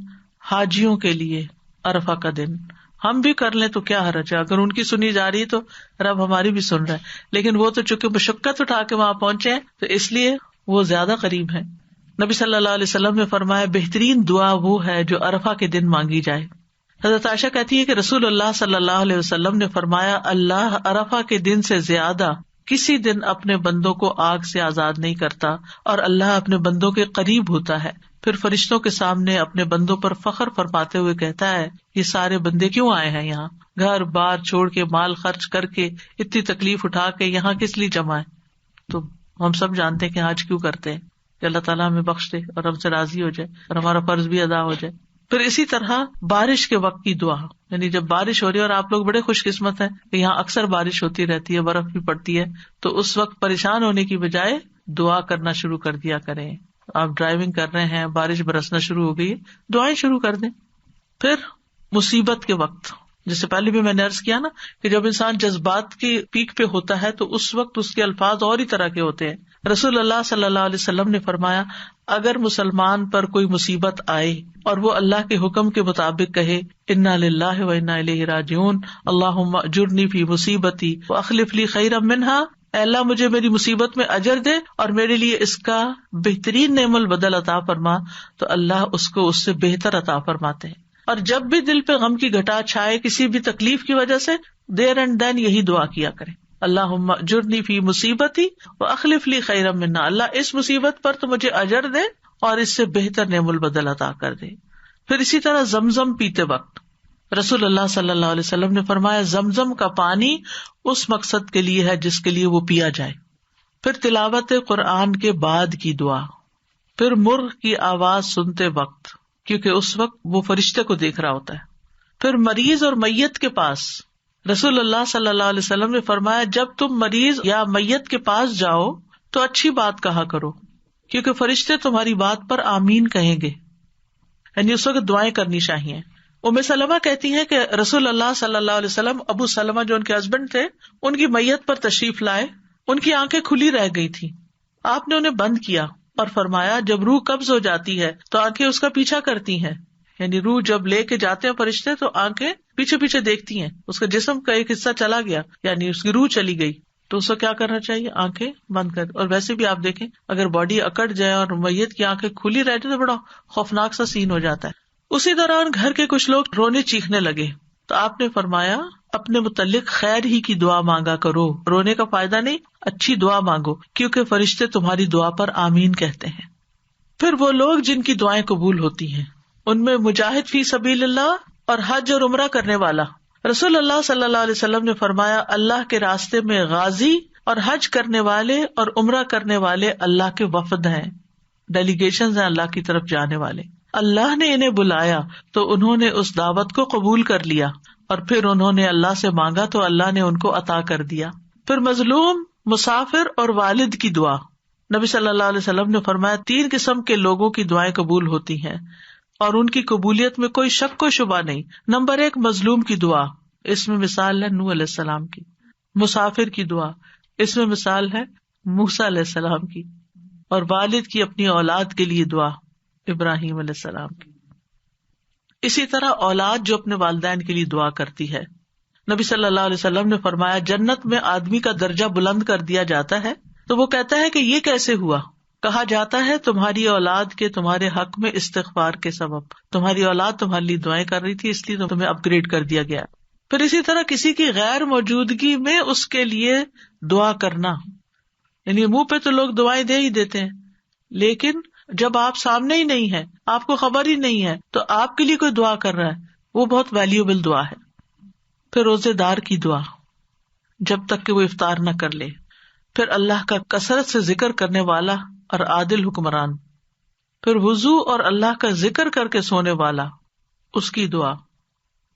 حاجیوں کے لیے، عرفہ کا دن ہم بھی کر لیں تو کیا حرج ہے؟ اگر ان کی سنی جا رہی تو رب ہماری بھی سن رہا ہے. لیکن وہ تو چونکہ مشقت اٹھا کے وہاں پہنچے ہیں تو اس لیے وہ زیادہ قریب ہیں. نبی صلی اللہ علیہ وسلم نے فرمایا بہترین دعا وہ ہے جو عرفہ کے دن مانگی جائے. حضرت عائشہ کہتی ہے کہ رسول اللہ صلی اللہ علیہ وسلم نے فرمایا اللہ عرفہ کے دن سے زیادہ کسی دن اپنے بندوں کو آگ سے آزاد نہیں کرتا اور اللہ اپنے بندوں کے قریب ہوتا ہے. پھر فرشتوں کے سامنے اپنے بندوں پر فخر فرماتے ہوئے کہتا ہے یہ سارے بندے کیوں آئے ہیں یہاں؟ گھر بار چھوڑ کے، مال خرچ کر کے، اتنی تکلیف اٹھا کے یہاں کس لیے جمع ہے؟ تو ہم سب جانتے ہیں کہ آج کیوں کرتے ہیں کہ اللہ تعالیٰ ہمیں بخش دے اور ہم سے راضی ہو جائے اور ہمارا فرض بھی ادا ہو جائے. پھر اسی طرح بارش کے وقت کی دعا، یعنی جب بارش ہو رہی ہے اور آپ لوگ بڑے خوش قسمت ہیں کہ یہاں اکثر بارش ہوتی رہتی ہے، برف بھی پڑتی ہے، تو اس وقت پریشان ہونے کی بجائے دعا کرنا شروع کر دیا کریں. آپ ڈرائیونگ کر رہے ہیں، بارش برسنا شروع ہو گئی، دعائیں شروع کر دیں. پھر مصیبت کے وقت، جس سے پہلے بھی میں نے عرض کیا نا کہ جب انسان جذبات کی پیک پہ ہوتا ہے تو اس وقت اس کے الفاظ اور ہی طرح کے ہوتے ہیں. رسول اللہ صلی اللہ علیہ وسلم نے فرمایا، اگر مسلمان پر کوئی مصیبت آئے اور وہ اللہ کے حکم کے مطابق کہے انا للہ و انا الیہ راجعون، اللہم اجرنی فی مصیبتی واخلف لی خیرا منہا، اے اللہ مجھے میری مصیبت میں اجر دے اور میرے لیے اس کا بہترین نعم البدل عطا فرما، تو اللہ اس کو اس سے بہتر عطا فرماتے ہیں. اور جب بھی دل پہ غم کی گھٹا چھائے کسی بھی تکلیف کی وجہ سے، دیر اینڈ دین یہی دعا کیا کریں، اللہم اجرنی فی مصیبتی واخلف لی خیرا منہا، اللہ اس مصیبت پر تو مجھے اجر دے اور اس سے بہتر نعم البدل عطا کر دے. پھر اسی طرح زمزم پیتے وقت رسول اللہ صلی اللہ علیہ وسلم نے فرمایا، زمزم کا پانی اس مقصد کے لیے ہے جس کے لیے وہ پیا جائے. پھر تلاوت قرآن کے بعد کی دعا. پھر مرغ کی آواز سنتے وقت، کیونکہ اس وقت وہ فرشتے کو دیکھ رہا ہوتا ہے. پھر مریض اور میت کے پاس رسول اللہ صلی اللہ علیہ وسلم نے فرمایا، جب تم مریض یا میت کے پاس جاؤ تو اچھی بات کہا کرو، کیونکہ فرشتے تمہاری بات پر آمین کہیں گے. یعنی اس وقت دعائیں کرنی چاہیے. ام سلمہ کہتی ہیں کہ رسول اللہ صلی اللہ علیہ وسلم ابو سلمہ جو ان کے ہسبینڈ تھے، ان کی میت پر تشریف لائے. ان کی آنکھیں کھلی رہ گئی تھی، آپ نے انہیں بند کیا اور فرمایا، جب روح قبض ہو جاتی ہے تو آنکھیں اس کا پیچھا کرتی ہیں. یعنی روح جب لے کے جاتے ہیں فرشتے تو آنکھیں پیچھے پیچھے دیکھتی ہیں، اس کا جسم کا ایک حصہ چلا گیا یعنی اس کی روح چلی گئی تو اس کو کیا کرنا چاہیے، آنکھیں بند کر. اور ویسے بھی آپ دیکھیں اگر باڈی اکڑ جائے اور میت کی آنکھیں کھلی رہتی تو بڑا خوفناک سا سین ہو جاتا ہے. اسی دوران گھر کے کچھ لوگ رونے چیخنے لگے تو آپ نے فرمایا، اپنے متعلق خیر ہی کی دعا مانگا کرو، رونے کا فائدہ نہیں، اچھی دعا مانگو، کیونکہ فرشتے تمہاری دعا پر آمین کہتے ہیں. پھر وہ لوگ جن کی دعائیں قبول ہوتی ہیں، ان میں مجاہد فی سبیل اللہ اور حج اور عمرہ کرنے والا. رسول اللہ صلی اللہ علیہ وسلم نے فرمایا، اللہ کے راستے میں غازی اور حج کرنے والے اور عمرہ کرنے والے اللہ کے وفد ہیں، ڈیلیگیشنز ہیں اللہ کی طرف جانے والے. اللہ نے انہیں بلایا تو انہوں نے اس دعوت کو قبول کر لیا اور پھر انہوں نے اللہ سے مانگا تو اللہ نے ان کو عطا کر دیا. پھر مظلوم، مسافر اور والد کی دعا. نبی صلی اللہ علیہ وسلم نے فرمایا، 3 قسم کے لوگوں کی دعائیں قبول ہوتی ہیں اور ان کی قبولیت میں کوئی شک و شبہ نہیں. نمبر 1 مظلوم کی دعا، اس میں مثال ہے نوح علیہ السلام کی. مسافر کی دعا، اس میں مثال ہے موسیٰ علیہ السلام کی. اور والد کی اپنی اولاد کے لیے دعا، ابراہیم علیہ السلام کی. اسی طرح اولاد جو اپنے والدین کے لیے دعا کرتی ہے. نبی صلی اللہ علیہ وسلم نے فرمایا، جنت میں آدمی کا درجہ بلند کر دیا جاتا ہے تو وہ کہتا ہے کہ یہ کیسے ہوا؟ کہا جاتا ہے تمہاری اولاد کے تمہارے حق میں استغفار کے سبب، تمہاری اولاد تمہارے لیے دعائیں کر رہی تھی اس لیے تمہیں اپ گریڈ کر دیا گیا. پھر اسی طرح کسی کی غیر موجودگی میں اس کے لیے دعا کرنا، یعنی منہ پہ تو لوگ دعائیں دے ہی دیتے ہیں، لیکن جب آپ سامنے ہی نہیں ہے، آپ کو خبر ہی نہیں ہے تو آپ کے لیے کوئی دعا کر رہا ہے، وہ بہت ویلیوبل دعا ہے. پھر روزے دار کی دعا جب تک کہ وہ افطار نہ کر لے. پھر اللہ کا کثرت سے ذکر کرنے والا اور عادل حکمران. پھر وضو اور اللہ کا ذکر کر کے سونے والا، اس کی دعا.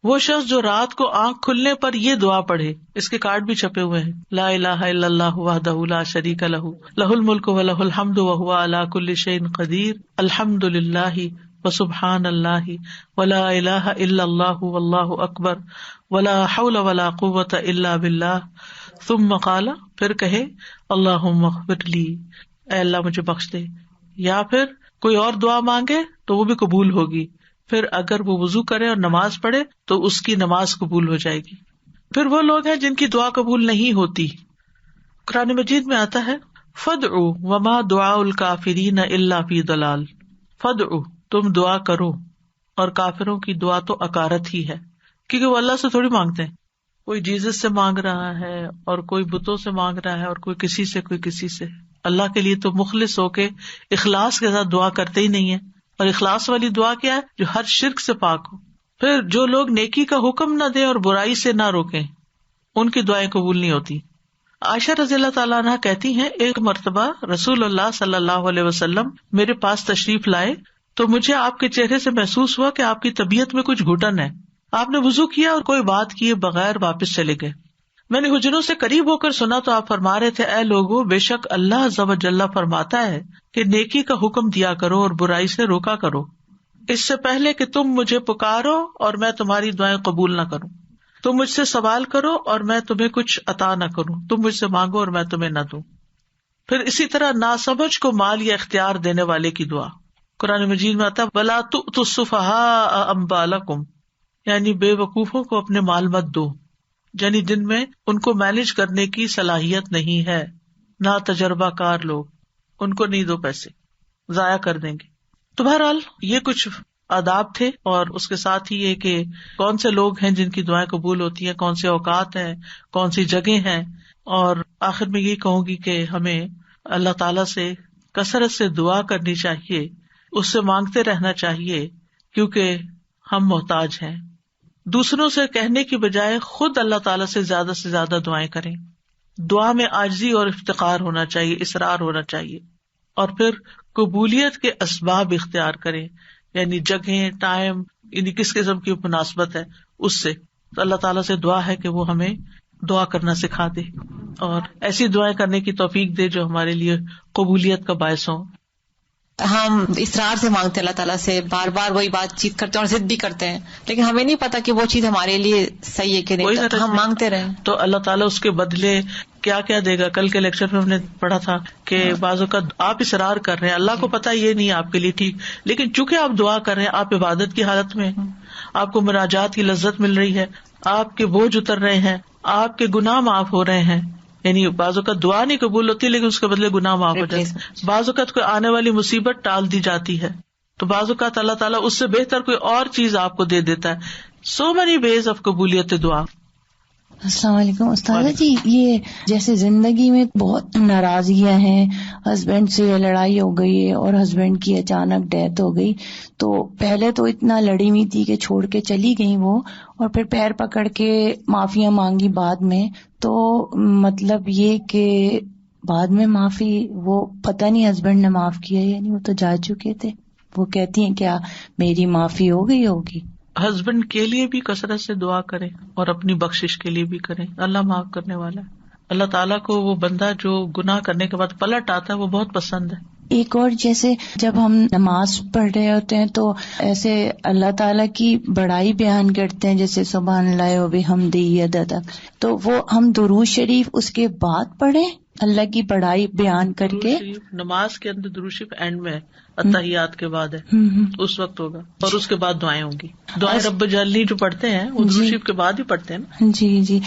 وہ شخص جو رات کو آنکھ کھلنے پر یہ دعا پڑھے، اس کے کارڈ بھی چھپے ہوئے ہیں، لا الہ الا اللہ وحدہ لا شریک لہ لہ الملک ولہ الحمد وہو علی کل شیء قدیر، الحمد للہ وسبحان اللہ ولا الہ الا اللہ واللہ اکبر ولا حول ولا قوۃ الا باللہ. ثم قال، پھر کہے اللہم اغفر لی، اے اللہ مجھے بخش دے. یا پھر کوئی اور دعا مانگے تو وہ بھی قبول ہوگی. پھر اگر وہ وضو کرے اور نماز پڑھے تو اس کی نماز قبول ہو جائے گی. پھر وہ لوگ ہیں جن کی دعا قبول نہیں ہوتی. قرآن مجید میں آتا ہے، فادعوا وما دعاء الکافرین الا فی ضلال. فادعوا، تم دعا کرو، اور کافروں کی دعا تو اکارت ہی ہے، کیونکہ وہ اللہ سے تھوڑی مانگتے ہیں. کوئی جیزس سے مانگ رہا ہے اور کوئی بتوں سے مانگ رہا ہے اور کوئی کسی سے کوئی کسی سے. اللہ کے لیے تو مخلص ہو کے اخلاص کے ساتھ دعا کرتے ہی نہیں ہے. اور اخلاص والی دعا کیا ہے؟ جو ہر شرک سے پاک ہو. پھر جو لوگ نیکی کا حکم نہ دیں اور برائی سے نہ روکیں، ان کی دعائیں قبول نہیں ہوتی. عائشہ رضی اللہ تعالیٰ عنہ کہتی ہیں، ایک مرتبہ رسول اللہ صلی اللہ علیہ وسلم میرے پاس تشریف لائے تو مجھے آپ کے چہرے سے محسوس ہوا کہ آپ کی طبیعت میں کچھ گھٹن ہے. آپ نے وضو کیا اور کوئی بات کیے بغیر واپس چلے گئے. میں نے حجروں سے قریب ہو کر سنا تو آپ فرما رہے تھے, اے لوگوں, بے شک اللہ عز و جل فرماتا ہے کہ نیکی کا حکم دیا کرو اور برائی سے روکا کرو, اس سے پہلے کہ تم مجھے پکارو اور میں تمہاری دعائیں قبول نہ کروں. تم مجھ سے سوال کرو اور میں تمہیں کچھ عطا نہ کروں, تم مجھ سے مانگو اور میں تمہیں نہ دوں. پھر اسی طرح ناسمجھ کو مال یا اختیار دینے والے کی دعا قرآن مجید میں آتا ہے, وَلَا تُؤْتُوا السُّفَهَاءَ أَمْوَالَكُمْ, یعنی بے وقوفوں کو اپنے مال مت دو, یعنی جن میں ان کو مینج کرنے کی صلاحیت نہیں ہے, نہ تجربہ کار لوگ, ان کو نہیں دو, پیسے ضائع کر دیں گے. تو بہرحال یہ کچھ آداب تھے, اور اس کے ساتھ ہی یہ کہ کون سے لوگ ہیں جن کی دعائیں قبول ہوتی ہیں, کون سے اوقات ہیں, کون سی جگہ ہیں. اور آخر میں یہ کہوں گی کہ ہمیں اللہ تعالیٰ سے کثرت سے دعا کرنی چاہیے, اس سے مانگتے رہنا چاہیے, کیونکہ ہم محتاج ہیں. دوسروں سے کہنے کی بجائے خود اللہ تعالیٰ سے زیادہ دعائیں کریں. دعا میں عاجزی اور افتقار ہونا چاہیے, اصرار ہونا چاہیے, اور پھر قبولیت کے اسباب اختیار کریں, یعنی جگہیں, ٹائم, یعنی کس قسم کی مناسبت ہے اس سے. تو اللہ تعالیٰ سے دعا ہے کہ وہ ہمیں دعا کرنا سکھا دے اور ایسی دعائیں کرنے کی توفیق دے جو ہمارے لیے قبولیت کا باعث ہوں. ہم اصرار سے مانگتے اللہ تعالیٰ سے, بار بار وہی بات چیت کرتے ہیں اور ضد بھی کرتے ہیں, لیکن ہمیں نہیں پتا کہ وہ چیز ہمارے لیے صحیح ہے کہ نہیں, تو ہم مانگتے رہیں تو اللہ تعالیٰ اس کے بدلے کیا کیا دے گا. کل کے لیکچر میں ہم نے پڑھا تھا کہ بعض اوقات آپ اصرار کر رہے ہیں, اللہ کو پتا یہ نہیں آپ کے لیے ٹھیک, لیکن چونکہ آپ دعا کر رہے ہیں, آپ عبادت کی حالت میں, آپ کو مناجات کی لذت مل رہی ہے, آپ کے بوجھ اتر رہے ہیں, آپ کے گناہ معاف ہو رہے ہیں. یعنی بعض اوقات دعا نہیں قبول ہوتی لیکن اس کے بدلے گناہ معاف ہو جاتے ہیں. بعض اوقات کوئی آنے والی مصیبت ٹال دی جاتی ہے, تو بعض اوقات اللہ تعالیٰ اس سے بہتر کوئی اور چیز آپ کو دے دیتا ہے. سو مینی ویز آف قبولیت دعا. السلام علیکم استاذہ جی, یہ جیسے زندگی میں بہت ناراضگیاں ہیں, ہسبینڈ سے لڑائی ہو گئی ہے اور ہسبینڈ کی اچانک ڈیتھ ہو گئی, تو پہلے تو اتنا لڑی ہوئی تھی کہ چھوڑ کے چلی گئی وہ, اور پھر پیر پکڑ کے معافیاں مانگی بعد میں, تو مطلب یہ کہ بعد میں معافی, وہ پتہ نہیں ہسبینڈ نے معاف کیا یا نہیں, وہ تو جا چکے تھے. وہ کہتی ہیں کیا میری معافی ہو گئی ہوگی؟ ہسبینڈ کے لیے بھی کثرت سے دعا کریں اور اپنی بخشش کے لیے بھی کریں. اللہ معاف کرنے والا ہے. اللہ تعالیٰ کو وہ بندہ جو گناہ کرنے کے بعد پلٹ آتا ہے وہ بہت پسند ہے. ایک اور, جیسے جب ہم نماز پڑھ رہے ہوتے ہیں تو ایسے اللہ تعالیٰ کی بڑائی بیان کرتے ہیں, جیسے سبحان اللہ و بحمدہ عدد, تو وہ ہم درود شریف اس کے بعد پڑھیں اللہ کی بڑائی بیان کر کے. نماز کے اندر درود شریف اینڈ میں اتحیات کے بعد ہے, اس وقت ہوگا, اور اس کے بعد دعائیں ہوں گی. دعائیں رب جلنی جو پڑھتے ہیں وہ درود شریف کے بعد ہی پڑھتے ہیں نا. جی,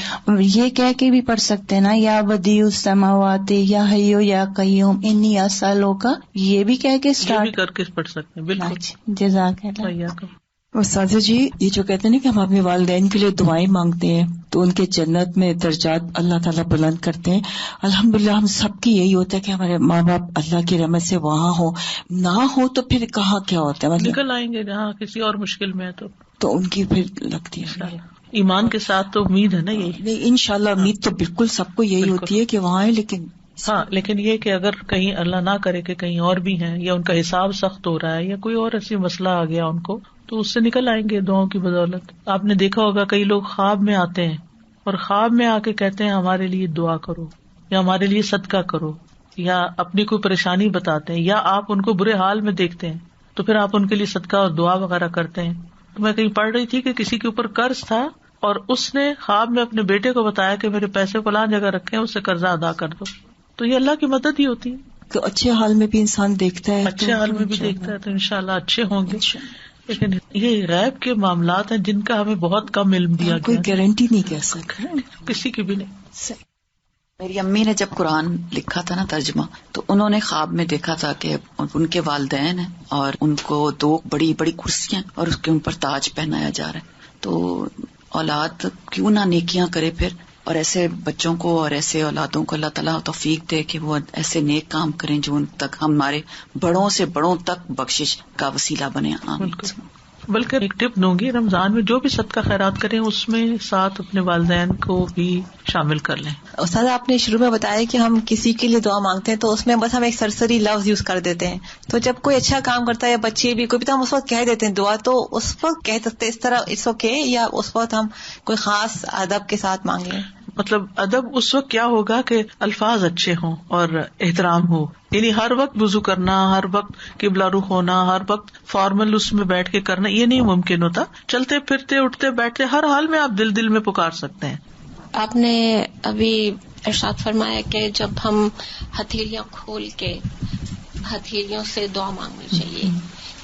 یہ کہہ کے بھی پڑھ سکتے ہیں نا, یا بدیع السماوات یا حیو یا قیوم انی اسالک, یہ بھی کہہ کے اسٹارٹ کر کے پڑھ سکتے ہیں. بالکل, جزاک اللہ. استاذہ جی, یہ جو کہتے ہیں نا کہ ہم اپنے والدین کے لیے دعائیں مانگتے ہیں تو ان کے جنت میں درجات اللہ تعالیٰ بلند کرتے ہیں. الحمدللہ ہم سب کی یہی ہوتا ہے کہ ہمارے ماں باپ اللہ کی رحمت سے وہاں ہو, نہ ہو تو پھر کہاں کیا ہوتا ہے, مطلب نکل آئیں گے جہاں کسی اور مشکل میں ہے تو ان کی پھر لگتی ہے. ایمان کے ساتھ تو امید ہے نا, یہی نہیں انشاءاللہ امید تو بالکل سب کو یہی ہوتی ہے کہ وہاں ہے, لیکن یہ کہ اگر کہیں اللہ نہ کرے کہ کہیں اور بھی ہیں, یا ان کا حساب سخت ہو رہا ہے, یا کوئی اور ایسی مسئلہ آ گیا ان کو, تو اس سے نکل آئیں گے دعاؤں کی بدولت. آپ نے دیکھا ہوگا کئی لوگ خواب میں آتے ہیں اور خواب میں آ کے کہتے ہیں ہمارے لیے دعا کرو, یا ہمارے لیے صدقہ کرو, یا اپنی کوئی پریشانی بتاتے ہیں, یا آپ ان کو برے حال میں دیکھتے ہیں تو پھر آپ ان کے لیے صدقہ اور دعا وغیرہ کرتے ہیں. تو میں کہیں پڑھ رہی تھی کہ کسی کے اوپر قرض تھا اور اس نے خواب میں اپنے بیٹے کو بتایا کہ میرے پیسے فلاں جگہ رکھے ہیں, اس سے قرضہ ادا کر دو. تو یہ اللہ کی مدد ہی ہوتی ہے. تو اچھے حال میں بھی انسان دیکھتا ہے, اچھے حال میں بھی دیکھتا ہے تو انشاءاللہ اچھے ہوں گے. لیکن یہ غیب کے معاملات ہیں جن کا ہمیں بہت کم علم دیا گیا, کوئی گارنٹی نہیں کہہ سکتا کسی کی بھی نہیں. میری امی نے جب قرآن لکھا تھا نا ترجمہ, تو انہوں نے خواب میں دیکھا تھا کہ ان کے والدین ہیں اور ان کو 2 بڑی بڑی کرسیاں اور اس کے ان پر تاج پہنایا جا رہا ہے. تو اولاد کیوں نہ نیکیاں کرے پھر, اور ایسے بچوں کو اور ایسے اولادوں کو اللہ تعالیٰ توفیق دے کہ وہ ایسے نیک کام کریں جو ان تک ہمارے بڑوں سے بڑوں تک بخشش کا وسیلہ بنے. آمین. بلکہ ایک ٹپ دوں گی، رمضان میں جو بھی صدقہ خیرات کریں اس میں ساتھ اپنے والدین کو بھی شامل کر لیں. استاد آپ نے شروع میں بتایا کہ ہم کسی کے لیے دعا مانگتے ہیں تو اس میں بس ہم ایک سرسری لفظ یوز کر دیتے ہیں، تو جب کوئی اچھا کام کرتا ہے یا بچے بھی کوئی بھی تو ہم اس وقت کہہ دیتے ہیں دعا، تو اس وقت کہہ سکتے اس طرح اس وقت یا اس وقت ہم کوئی خاص ادب کے ساتھ مانگیں؟ مطلب ادب اس وقت کیا ہوگا کہ الفاظ اچھے ہوں اور احترام ہو، یعنی ہر وقت وضو کرنا، ہر وقت قبلہ رخ ہونا، ہر وقت فارمل اس میں بیٹھ کے کرنا یہ نہیں ممکن ہوتا. چلتے پھرتے اٹھتے بیٹھتے ہر حال میں آپ دل دل میں پکار سکتے ہیں. آپ نے ابھی ارشاد فرمایا کہ جب ہم ہتھیلیاں کھول کے ہتھیلیوں سے دعا مانگنی چاہیے.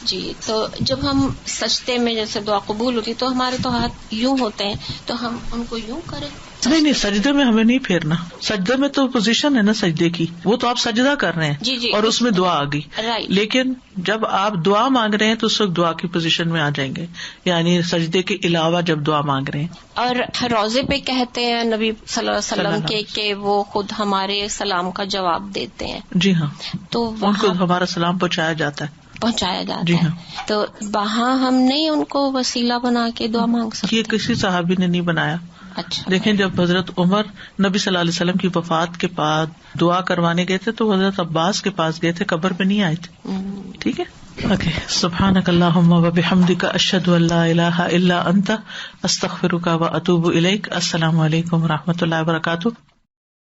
جی، تو جب ہم سجدے میں جیسے دعا قبول ہوتی تو ہمارے تو ہاتھ یوں ہوتے ہیں، تو ہم ان کو یوں کریں؟ نہیں، سجدے میں ہمیں نہیں پھیرنا. سجدے میں تو پوزیشن ہے نا سجدے کی، وہ تو آپ سجدہ کر رہے ہیں جی اور اس میں دعا آ گئی. رائٹ. لیکن جب آپ دعا مانگ رہے ہیں تو اس وقت دعا کی پوزیشن میں آ جائیں گے، یعنی سجدے کے علاوہ جب دعا مانگ رہے ہیں. اور روزے پہ کہتے ہیں نبی صلی اللہ علیہ وسلم کے کہ وہ خود ہمارے سلام کا جواب دیتے ہیں. جی ہاں، تو ان کو ہمارا سلام پہنچایا جاتا ہے. جی ہاں. تو وہاں ہم نہیں ان کو وسیلہ بنا کے دعا مانگ سکتے؟ یہ کسی صحابی نے نہیں بنایا. اچھا. دیکھیں جب حضرت عمر نبی صلی اللہ علیہ وسلم کی وفات کے بعد دعا کروانے گئے تھے تو حضرت عباس کے پاس گئے تھے، قبر پہ نہیں آئے تھے. ٹھیک ہے، اوکے. سبحانک اللہم وبحمدک، اشہد ان لا الہ الا انت، استغفرک واتوب الیک. السلام علیکم ورحمۃ اللہ وبرکاتہ.